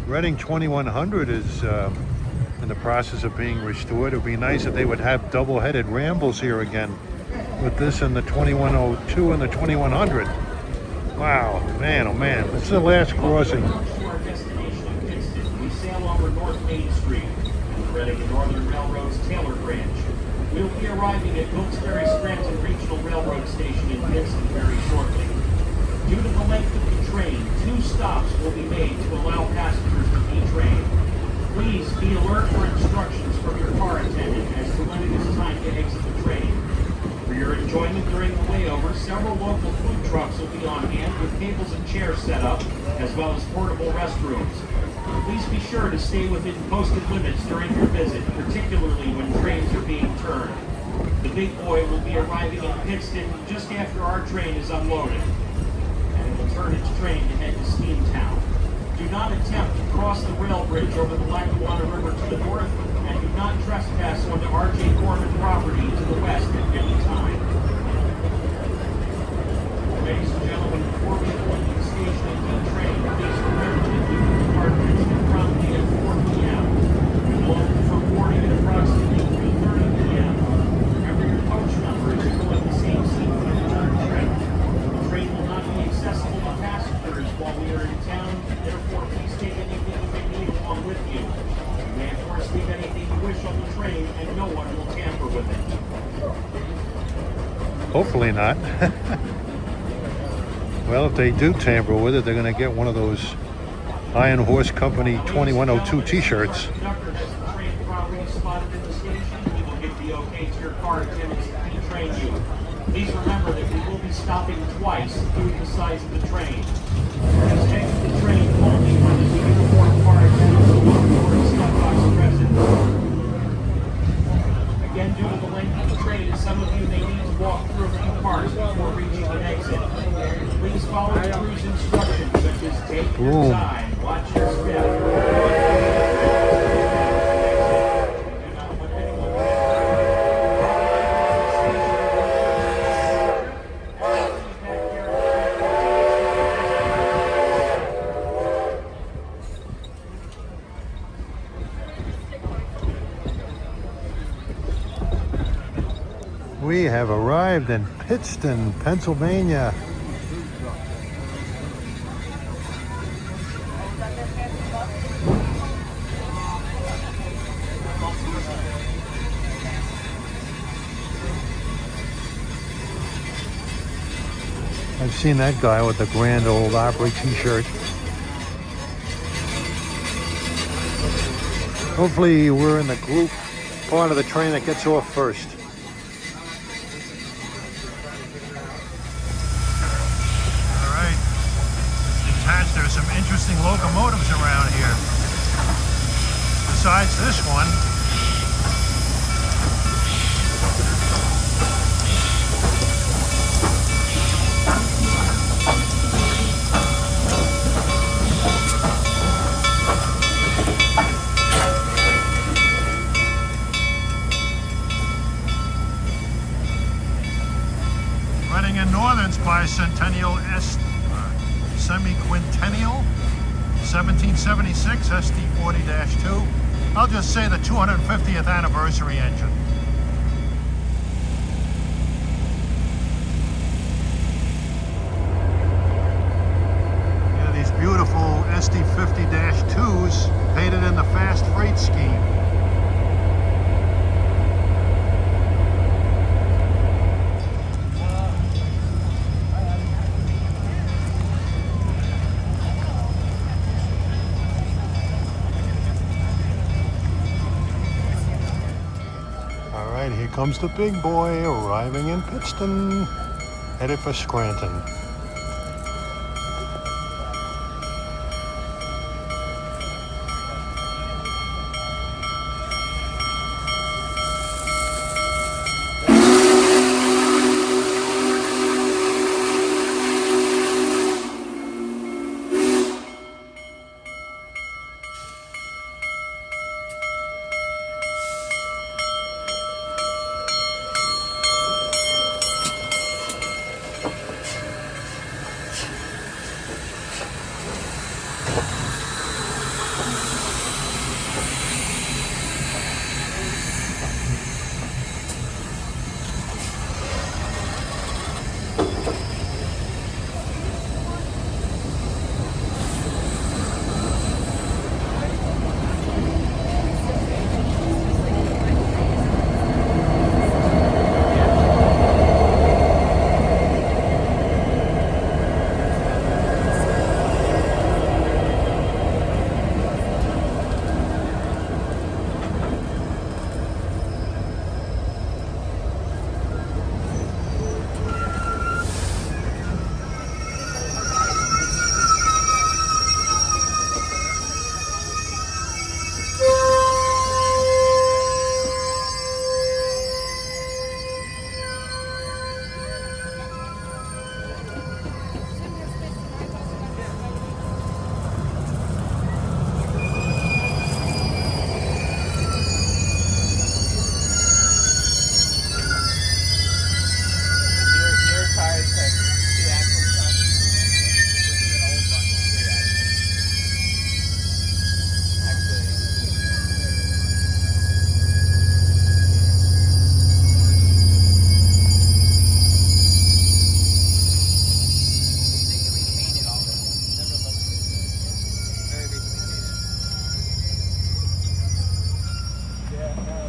Reading 2100 is in the process of being restored. It would be nice if they would have double-headed rambles here again with this and the 2102 and the 2100. Wow, man, oh man, this is the last crossing. To our destination in Pittston, we sail over North Main Street, Reading the Northern Railroad's Taylor Branch. We'll be arriving at Wilkes-Barre Scranton Regional Railroad Station in Pittston very shortly. Due to the length of the train, 2 stops will be made to allow passengers to detrain. Please be alert for instructions from your car attendant as to when it is time to exit the train. For your enjoyment during the layover, several local food trucks will be on hand with tables and chairs set up, as well as portable restrooms. Please be sure to stay within posted limits during your visit, particularly when trains are being turned. The big boy will be arriving in Pittston just after our train is unloaded. Turn its train to head to Steamtown. Do not attempt to cross the rail bridge over the Lackawanna River to the north, and do not trespass onto R.J. Gorman property to the west at any time. Ladies and gentlemen, before we go into the station and train, please remember that we will depart Pittston promptly at 4 p.m. We will open for boarding at approximately 3:30 p.m. Remember your coach number as you go in the same seat for the return trip. The train will not be accessible to passengers leave anything you wish on the train, and no one will tamper with it. Hopefully not. Well, if they do tamper with it, they're going to get one of those Iron Horse Company 2102 t-shirts. Conductor has the train properly spotted in the station. We will give the okay to your car attendants to detrain you. Please remember that we will be stopping twice due to the size of the train. Please exit the train only when the uniformed car attendants will walk toward the step box present. Again, due to the length of the train, some of you may need to walk through a few parts before reaching an exit. Please follow the crew's instructions, such as take your time, watch your step. We have arrived in Pittston, Pennsylvania. I've seen that guy with the Grand Ole Opry t-shirt. Hopefully we're in the group part of the train that gets off first. Alright, detached, there's some interesting locomotives around here. Besides this one, Northern's bicentennial semi-quintennial 1776 ST40-2. I'll just say the 250th anniversary engine. Yeah, these beautiful ST50-2s painted in the fast freight scheme. Here comes the big boy arriving in Pittston, headed for Scranton.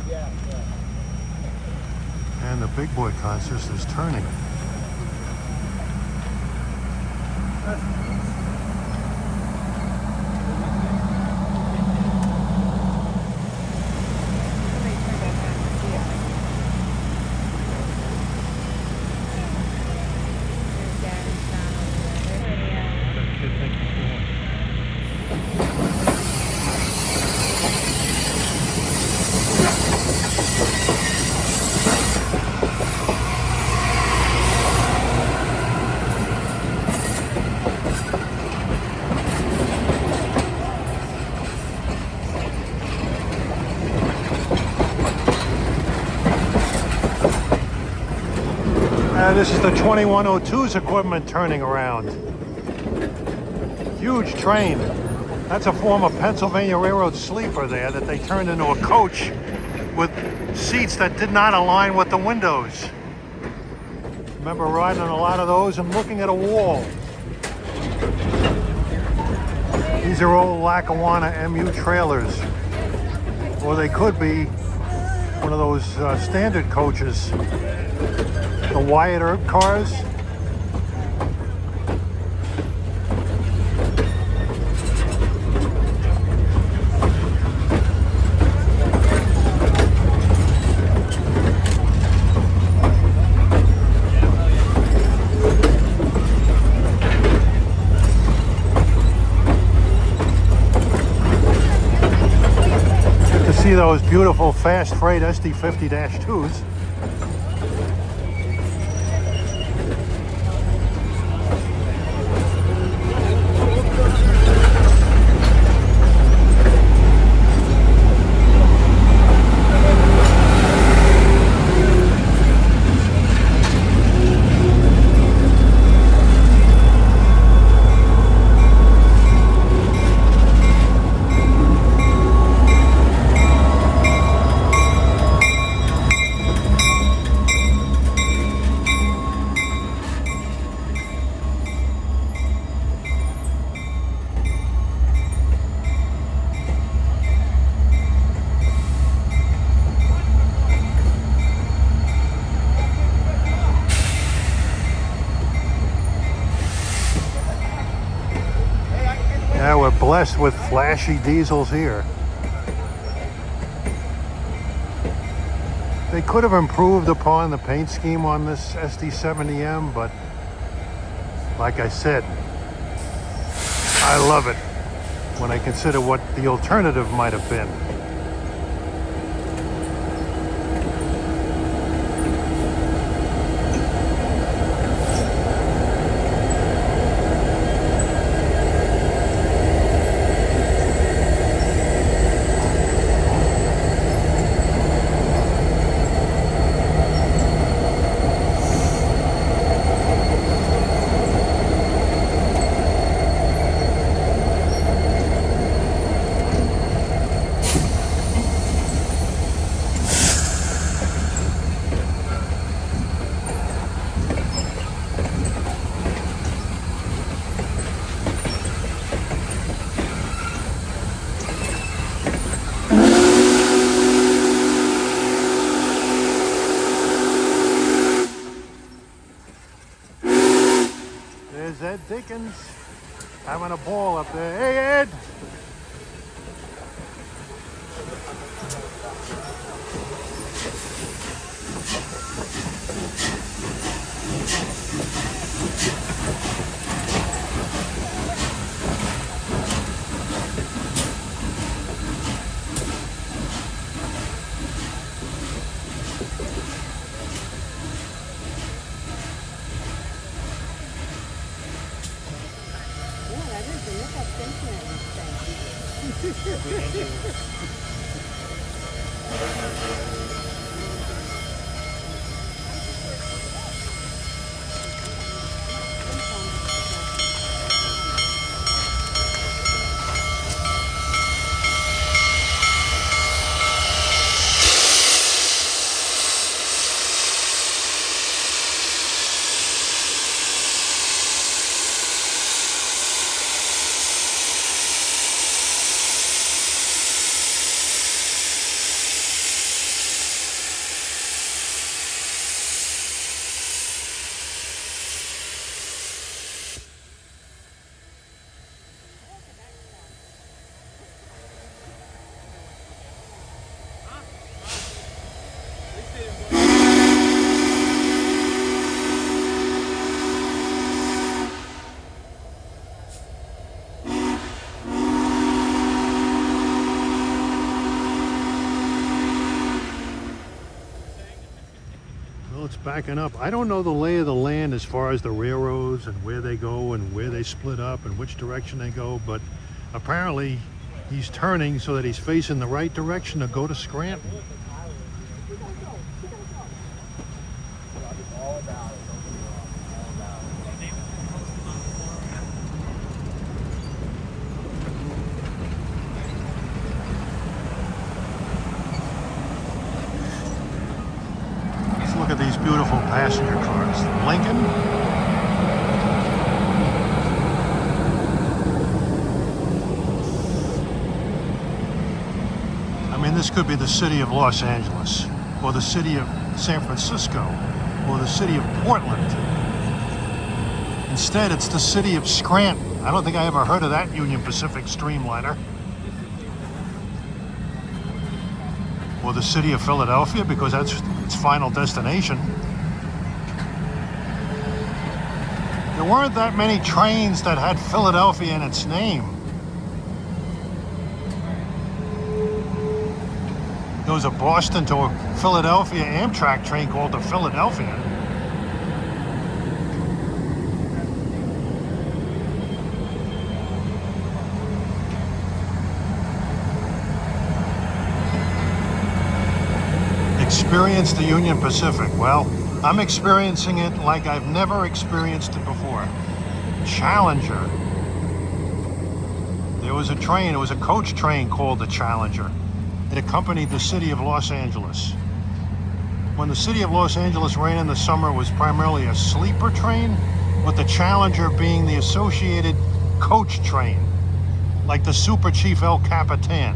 Yeah, yeah. And the big boy consist is turning. This is the 2102's equipment turning around. Huge train. That's a former Pennsylvania Railroad sleeper there that they turned into a coach with seats that did not align with the windows. Remember riding on a lot of those and looking at a wall. These are old Lackawanna MU trailers. Or they could be one of those standard coaches. The Wyatt Earp cars. Get to see those beautiful fast freight SD50-2s. Yeah, we're blessed with flashy diesels here. They could have improved upon the paint scheme on this SD70M, but like I said, I love it when I consider what the alternative might have been. There's Ed Dickens having a ball up there. Hey, Ed! Well, it's backing up. I don't know the lay of the land as far as the railroads and where they go and where they split up and which direction they go, but apparently he's turning so that he's facing the right direction to go to Scranton. Look at these beautiful passenger cars. Lincoln. I mean, this could be the city of Los Angeles, or the city of San Francisco, or the city of Portland. Instead, it's the city of Scranton. I don't think I ever heard of that Union Pacific streamliner. Or the city of Philadelphia, because that's its final destination. There weren't that many trains that had Philadelphia in its name. There was a Boston to Philadelphia Amtrak train called the Philadelphia. Experience the Union Pacific. Well, I'm experiencing it like I've never experienced it before. Challenger. There was a train, it was a coach train called the Challenger. It accompanied the city of Los Angeles. When the city of Los Angeles ran in the summer, it was primarily a sleeper train, with the Challenger being the associated coach train, like the Super Chief El Capitan.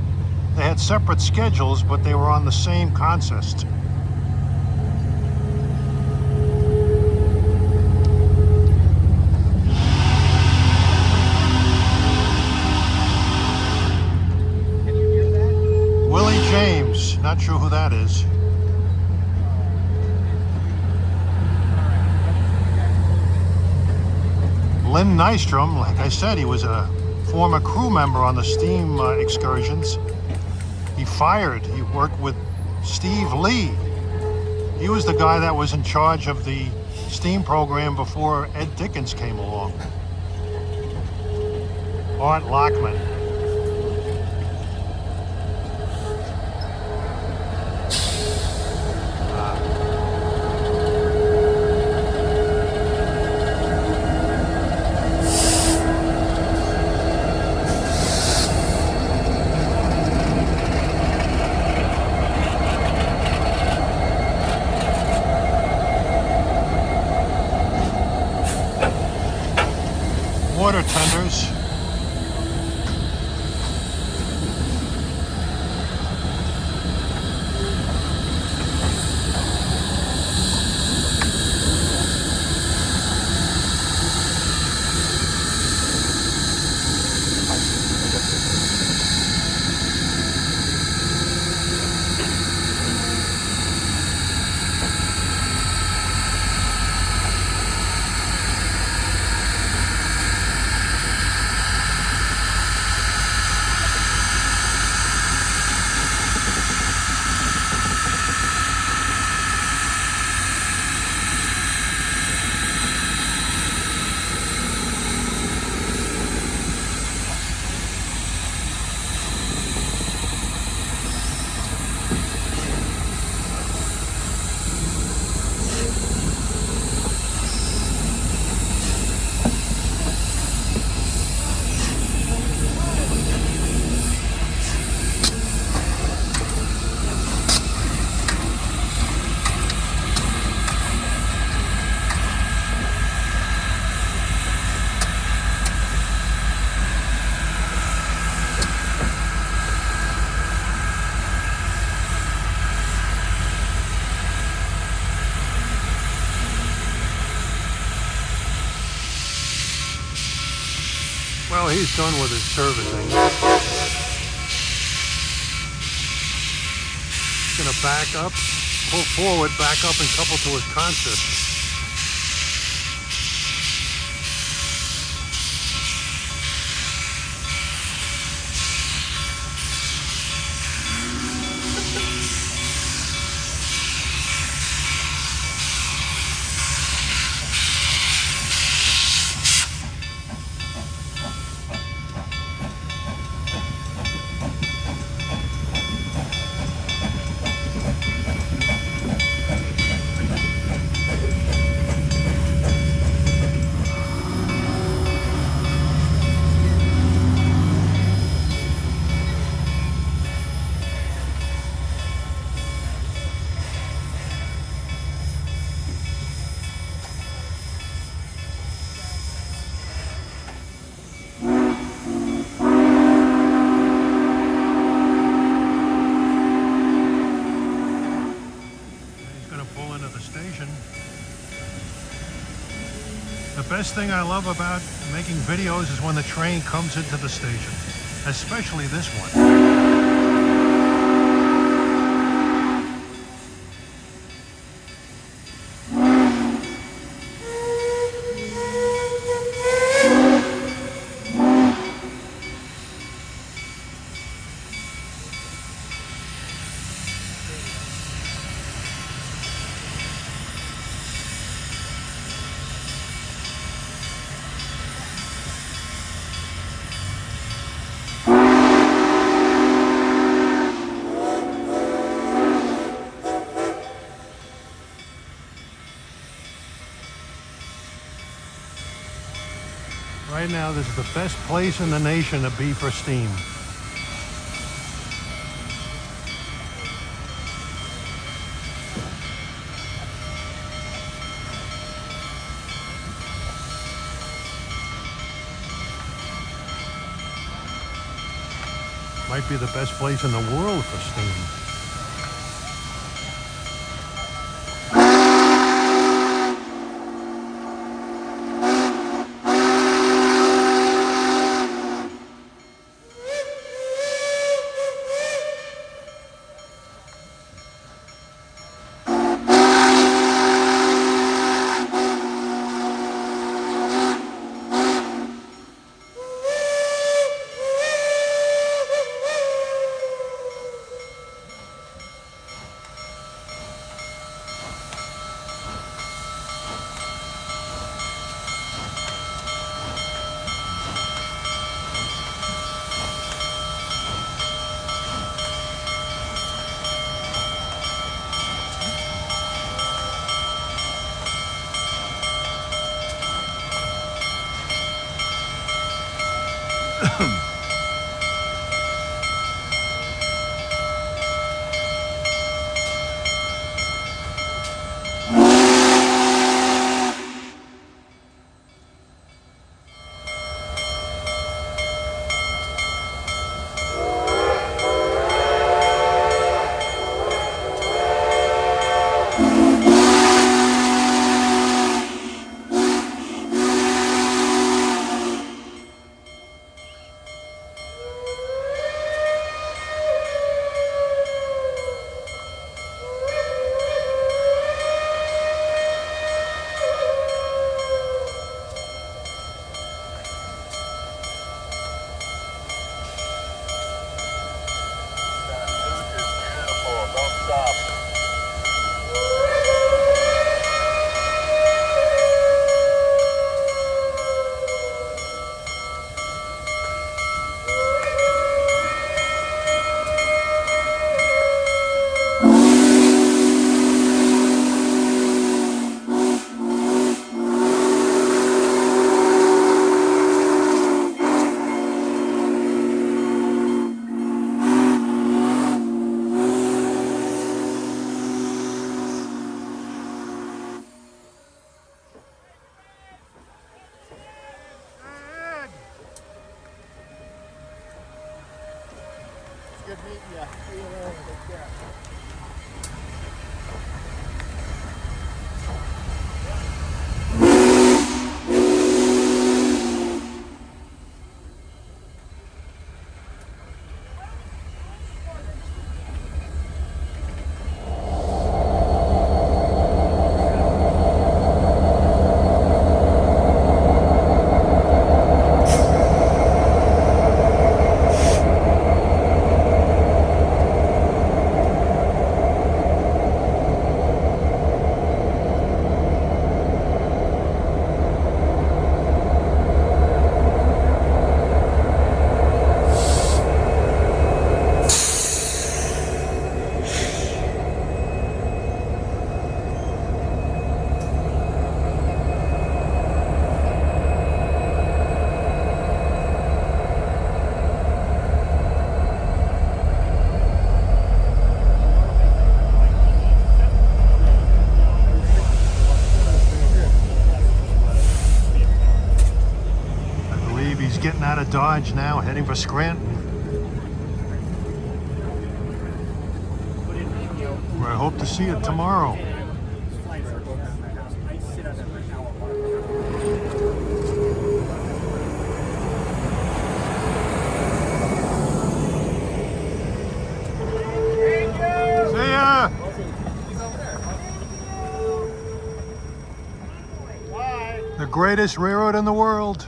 They had separate schedules, but they were on the same consist. Willie James, not sure who that is. Lynn Nystrom, like I said, he was a former crew member on the steam excursions. He worked with Steve Lee. He was the guy that was in charge of the steam program before Ed Dickens came along. Art Lockman. Water tenders. Well, he's done with his servicing. He's gonna back up, pull forward, back up, and couple to his consist. best thing I love about making videos is when the train comes into the station, especially this one. Right now, this is the best place in the nation to be for steam. Might be the best place in the world for steam. Good meeting you. See you later. Take care. Getting out of Dodge now, heading for Scranton, where I hope to see it tomorrow. The greatest railroad in the world.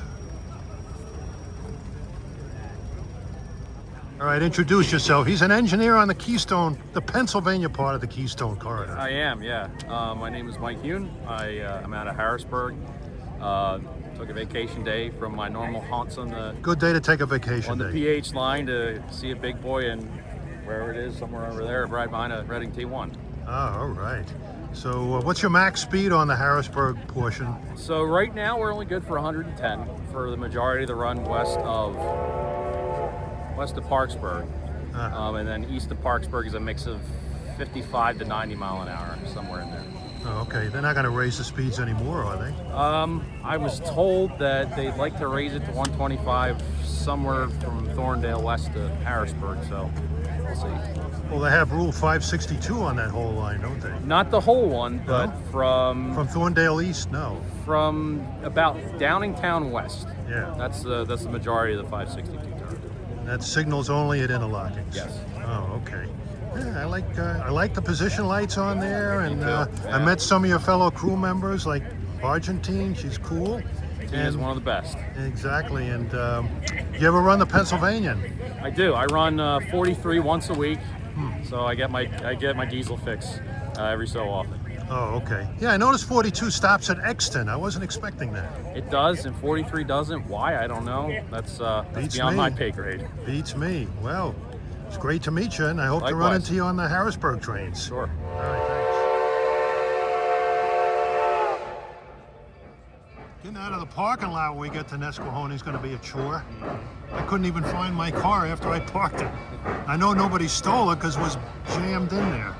All right, introduce yourself. He's an engineer on the Keystone, the Pennsylvania part of the Keystone Corridor. I am, yeah. My name is Mike Hune. I'm out of Harrisburg. Took a vacation day from my normal haunts on the Good day to take a vacation the day. PH line to see a big boy, and wherever it is, somewhere over there, right behind a Reading T1. Oh, all right. So what's your max speed on the Harrisburg portion? So right now we're only good for 110 for the majority of the run west of Parksburg, and then east of Parksburg is a mix of 55 to 90 mile an hour, somewhere in there. Oh, okay. They're not going to raise the speeds anymore, are they? I was told that they'd like to raise it to 125 somewhere from Thorndale west to Harrisburg, so we'll see. Well, they have Rule 562 on that whole line, don't they? Not the whole one, but No? from From Thorndale East, no. about Downingtown west. Yeah. That's the majority of the 562 turn. That's signals only at interlockings. Yes. Oh, okay. Yeah, I like the position lights on there, and too, I yeah. met some of your fellow crew members, like Argentine. She's cool. He is one of the best. Exactly. And you ever run the Pennsylvanian? I do. I run 43 once a week, so I get my diesel fix every so often. Oh, okay. Yeah, I noticed 42 stops at Exton. I wasn't expecting that. It does, and 43 doesn't. Why? I don't know. That's Beats beyond me. my pay grade. Beats me. Well, it's great to meet you, and I hope to run Likewise. into you on the Harrisburg trains. Sure. All right, thanks. Getting out of the parking lot when we get to Nesquehoning is going to be a chore. I couldn't even find my car after I parked it. I know nobody stole it because it was jammed in there.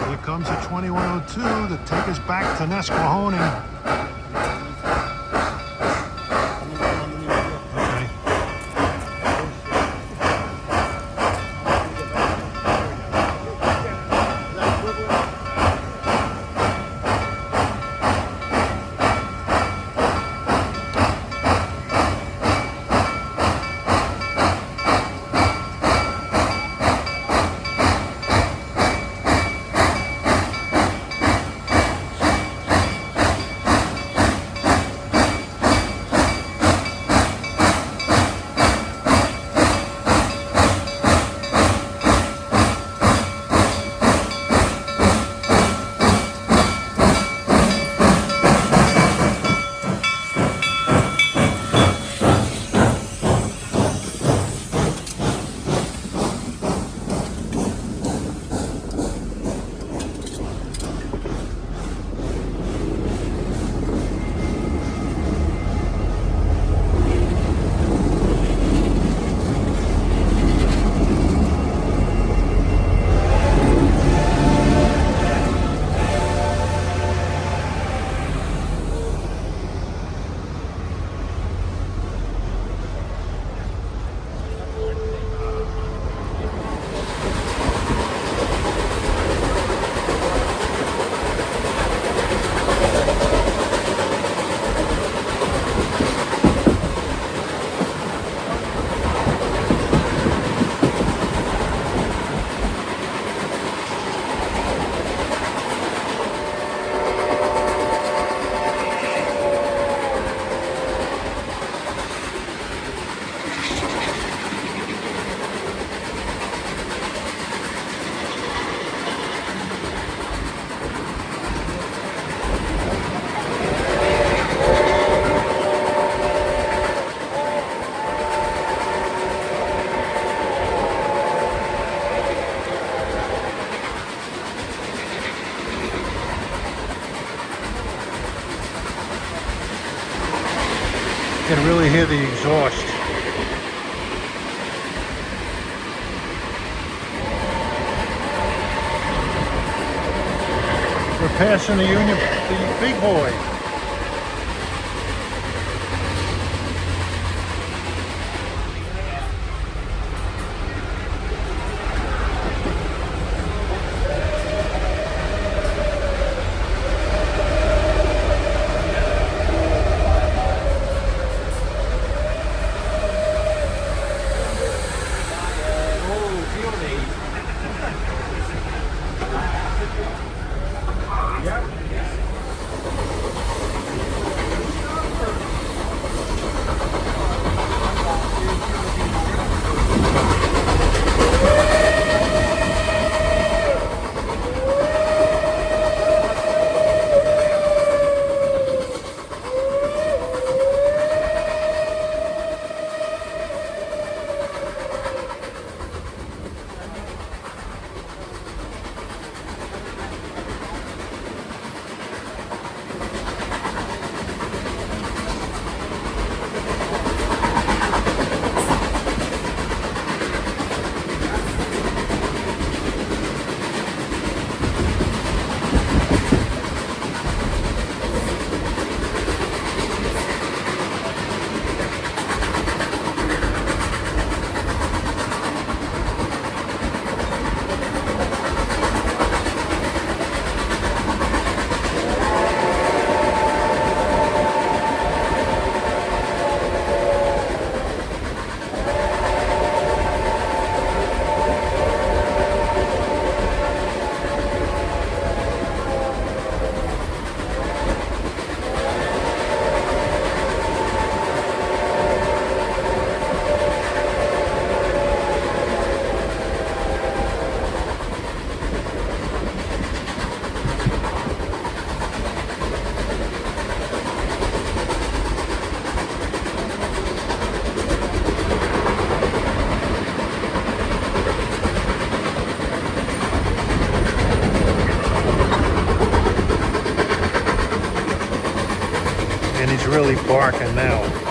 Here comes a 2102 to take us back to Nesquehoning. Okay. You can really hear the exhaust. We're passing the big boy. really barking now.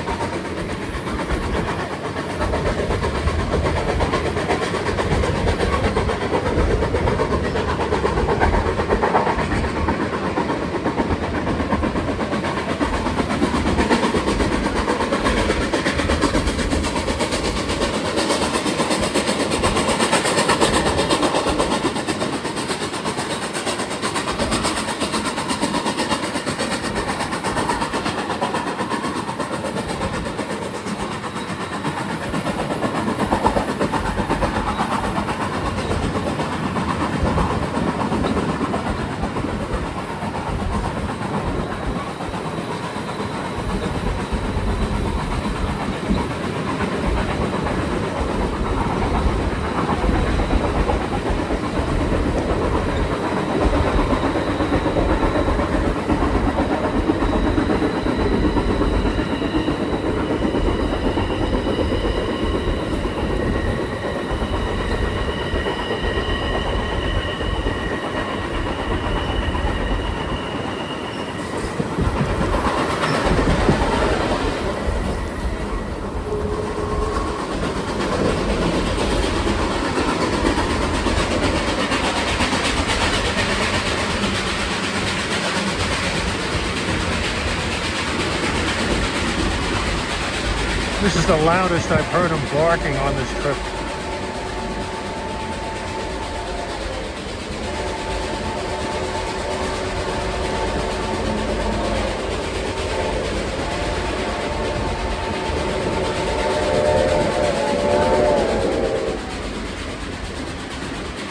This is the loudest I've heard him barking on this trip.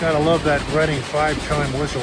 Gotta love that Reading 5-chime whistle.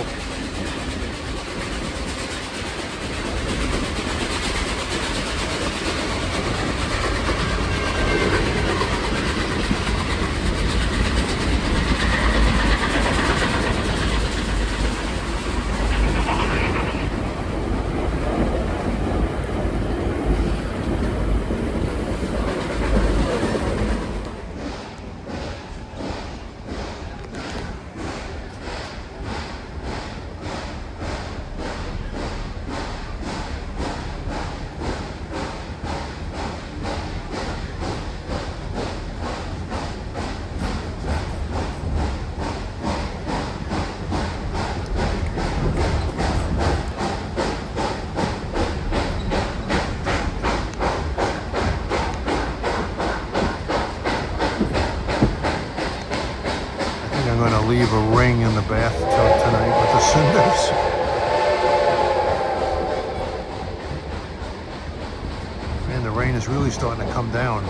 I'm going to leave a ring in the bathtub tonight with the cinders. Man, the rain is really starting to come down.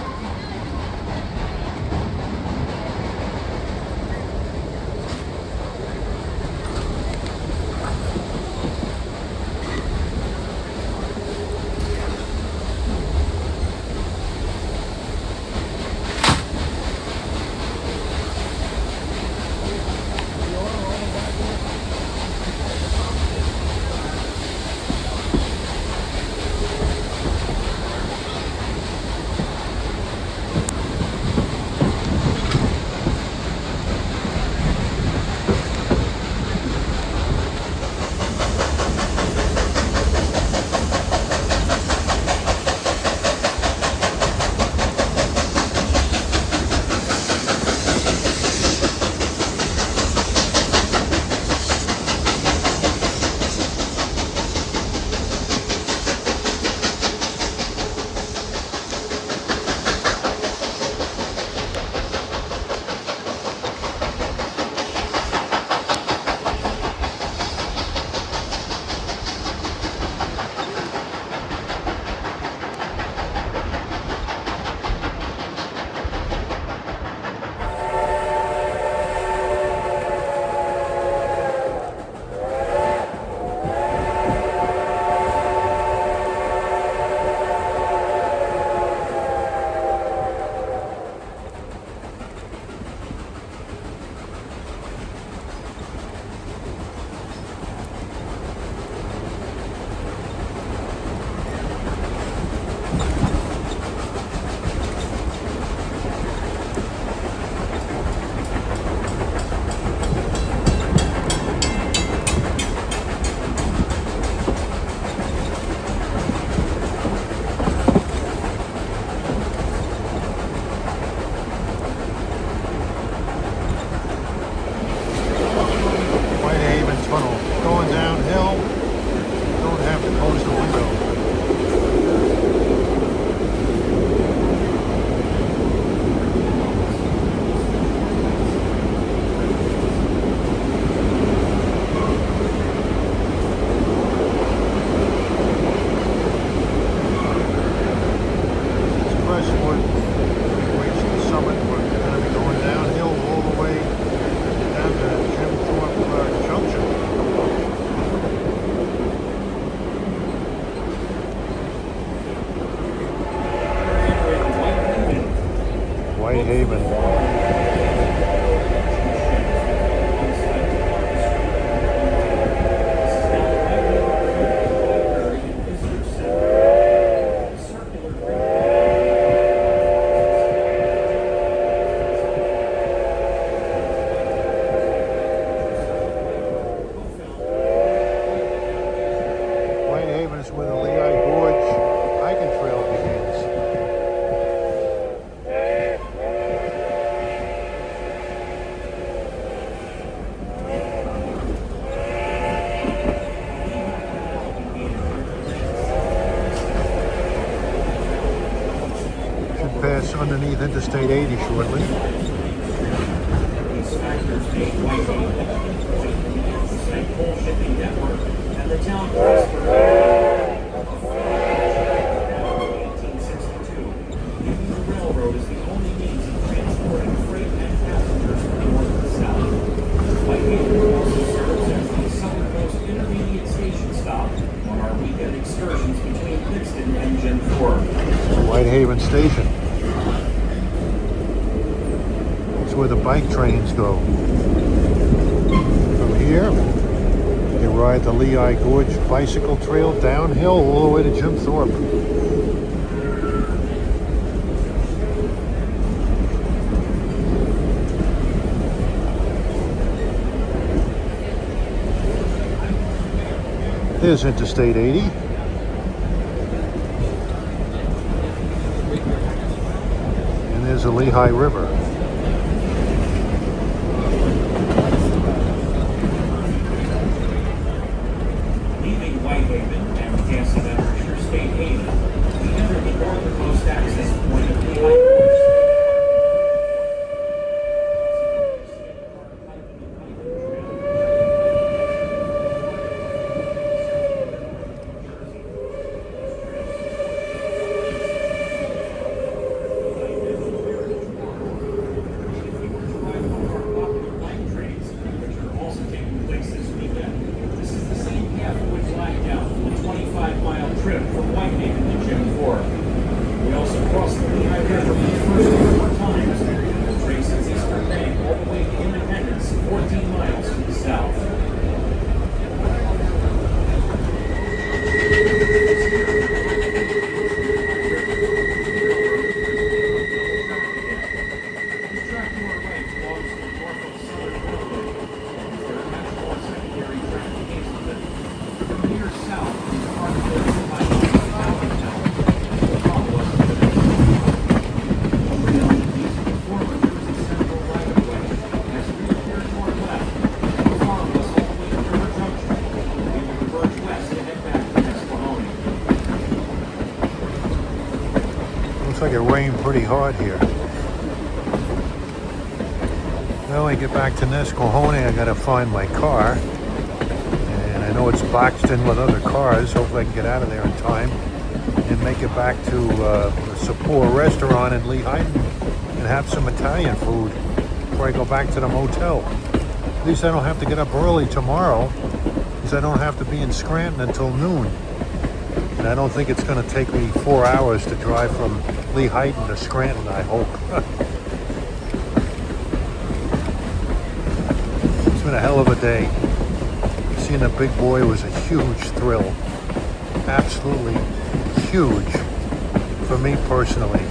underneath Interstate 80 shortly. And the town prospered. 1862. Using the railroad is the only means of transporting freight and passengers from north to south. Whitehaven also serves as the southernmost intermediate station stop on our weekend excursions between Pittston and Jim Thorpe. Whitehaven Station. That's where the bike trains go. From here, you ride the Lehigh Gorge bicycle trail downhill all the way to Jim Thorpe. There's Interstate 80. And there's the Lehigh River. Leaving Whitehaven and passing under Interstate 80, we enter the northernmost access point of Lehigh Gorge. Looks like it rained pretty hard here. Well, when I get back to Nesquehoning, I gotta find my car. And I know it's boxed in with other cars. Hopefully I can get out of there in time and make it back to the Sapor restaurant in Lehigh and have some Italian food before I go back to the motel. At least I don't have to get up early tomorrow, because I don't have to be in Scranton until noon. And I don't think it's going to take me 4 hours to drive from Lehigh to Scranton, I hope. It's been a hell of a day. Seeing the big boy was a huge thrill. Absolutely huge for me personally.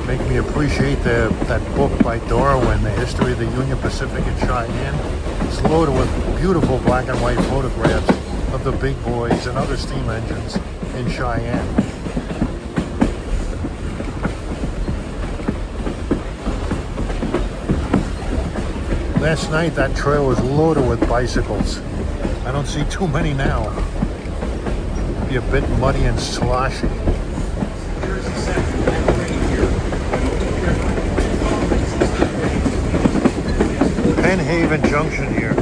Make me appreciate that book by Darwin, The History of the Union Pacific in Cheyenne. It's loaded with beautiful black and white photographs of the big boys and other steam engines in Cheyenne. Last night that trail was loaded with bicycles. I don't see too many now. It'd be a bit muddy and sloshy. Penn Haven Junction here.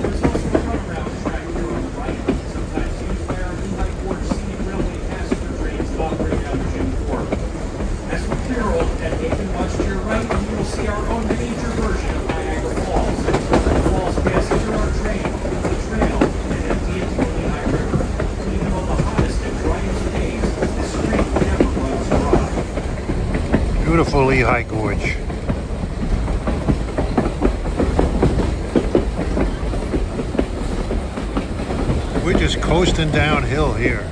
As we clear over Ed Dickens, watch to your right, and you will see our own miniature version of Niagara Falls. The falls pass through our train, the trail, and empty into the Lehigh River. Even on the hottest and driest days, the stream never runs dry. Beautiful Lehigh Gorge. We're just coasting downhill here.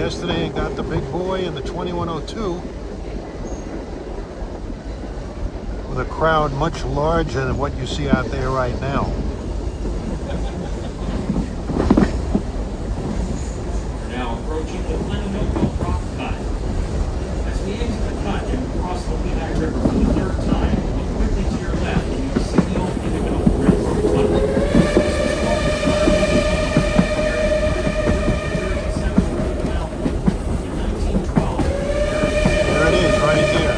yesterday and got the big boy and the 2102 with a crowd much larger than what you see out there right now. We're now approaching the Glenville Rock Cut. As we exit the cut and cross the Lehigh River for the third time, look quickly to your left and you can see the old Indigo Railroad tunnel. There it is, right here.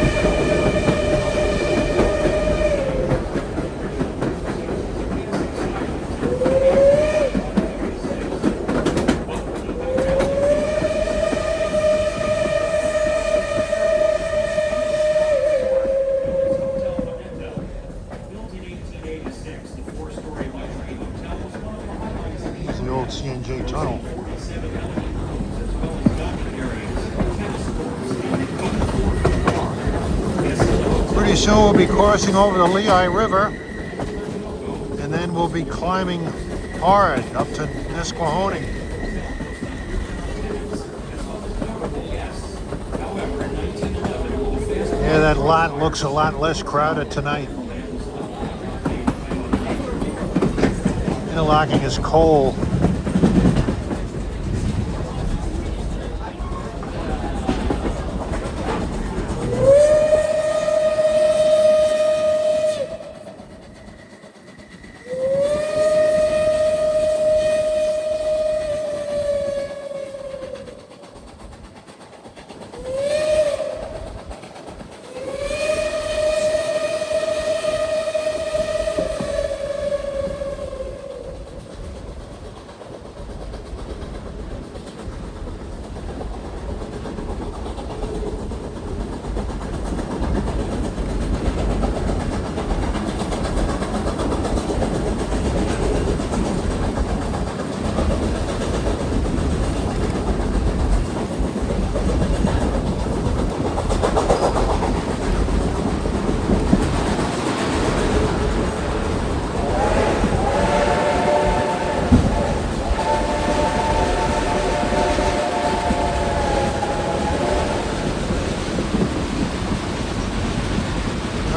Here's the old C&J tunnel. Pretty soon we'll be crossing over the Lehigh River, and then we'll be climbing hard up to Nesquehoning. Yeah, that lot looks a lot less crowded tonight. Interlocking is coal.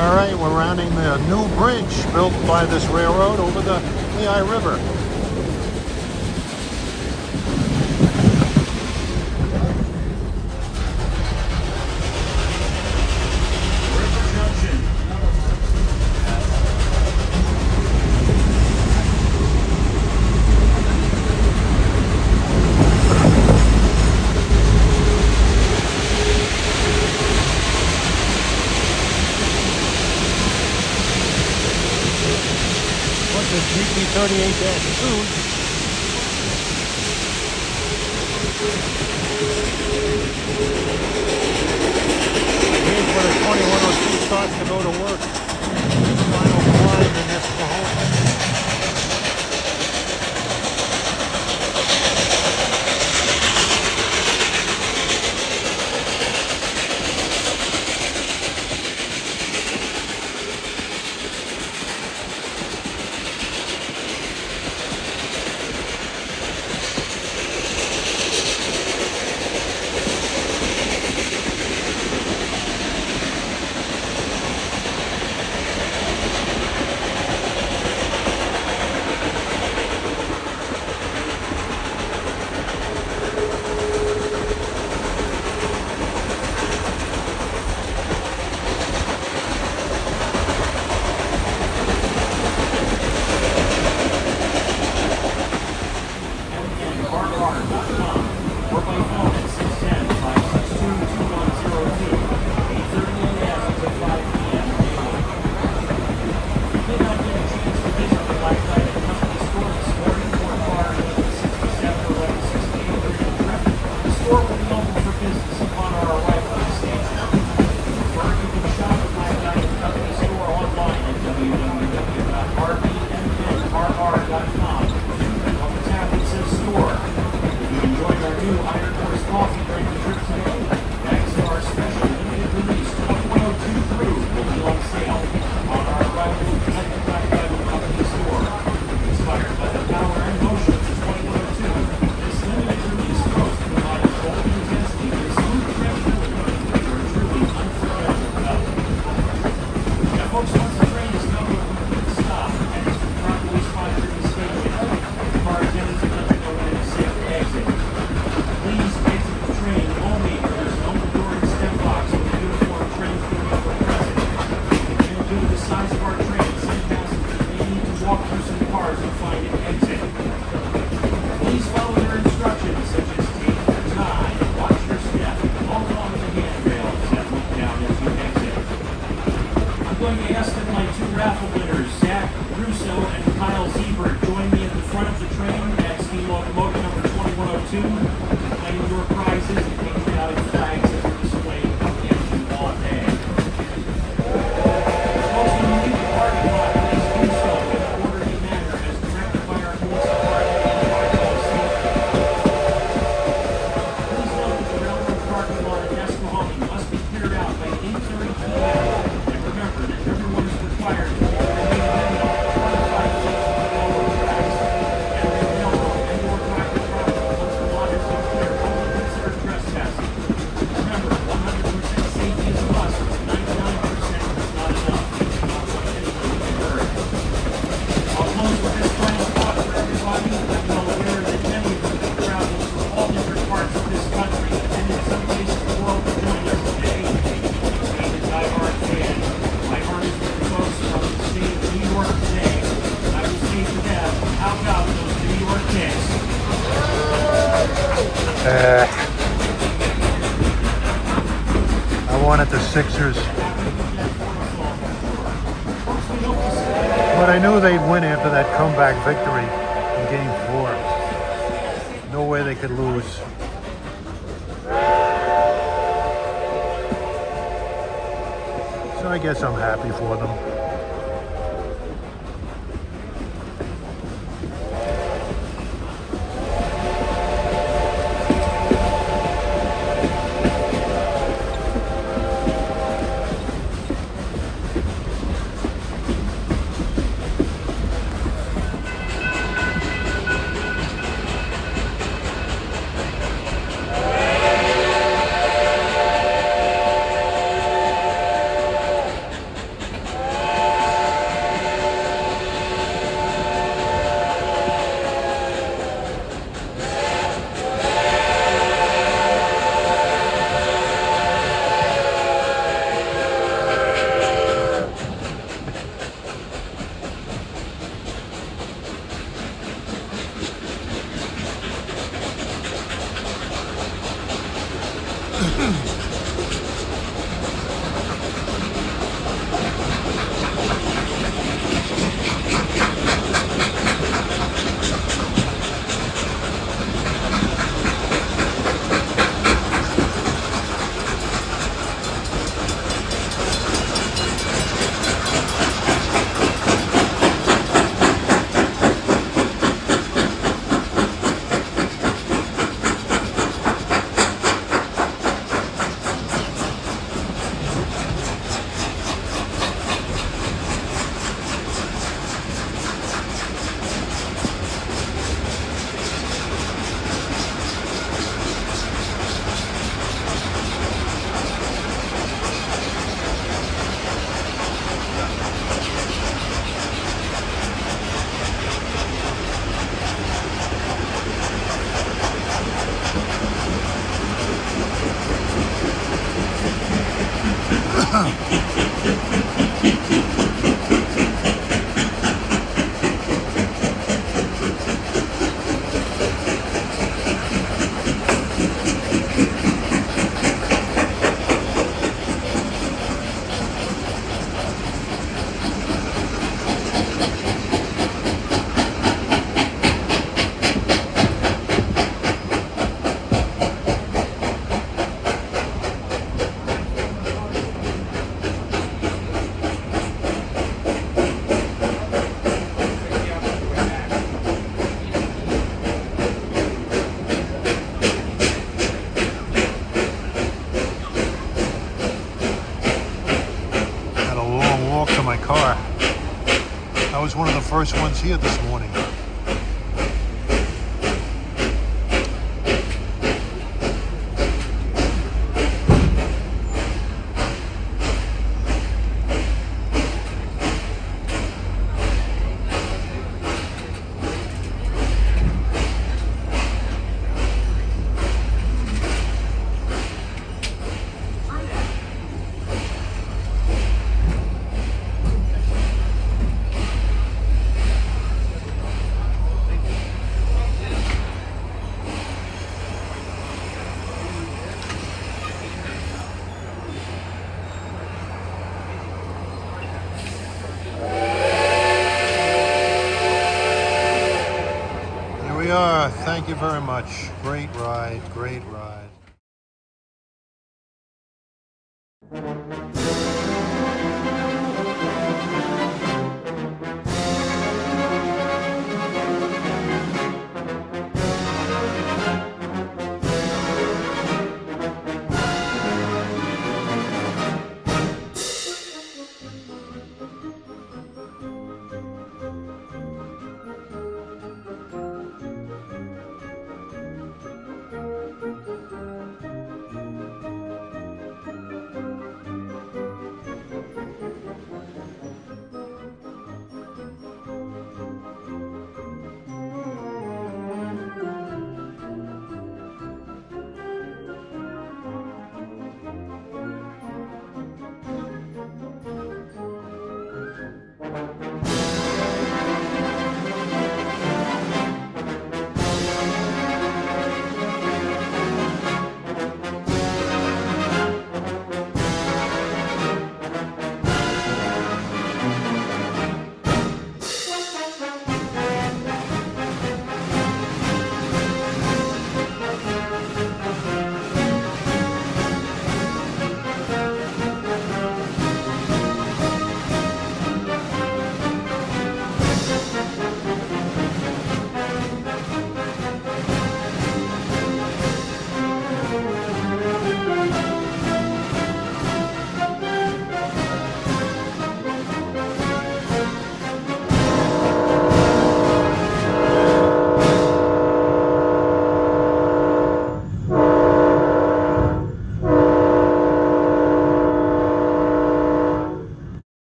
All right, we're rounding the new bridge built by this railroad over the Lehigh River. The GP38-2. Here's where the 2102 starts to go to work. Final climb in Nesquehoning. wanted the Sixers. But I knew they'd win after that comeback victory in Game 4. No way they could lose. So I guess I'm happy for them. I was one of the first ones here this morning. Thank you very much. Great ride, great ride.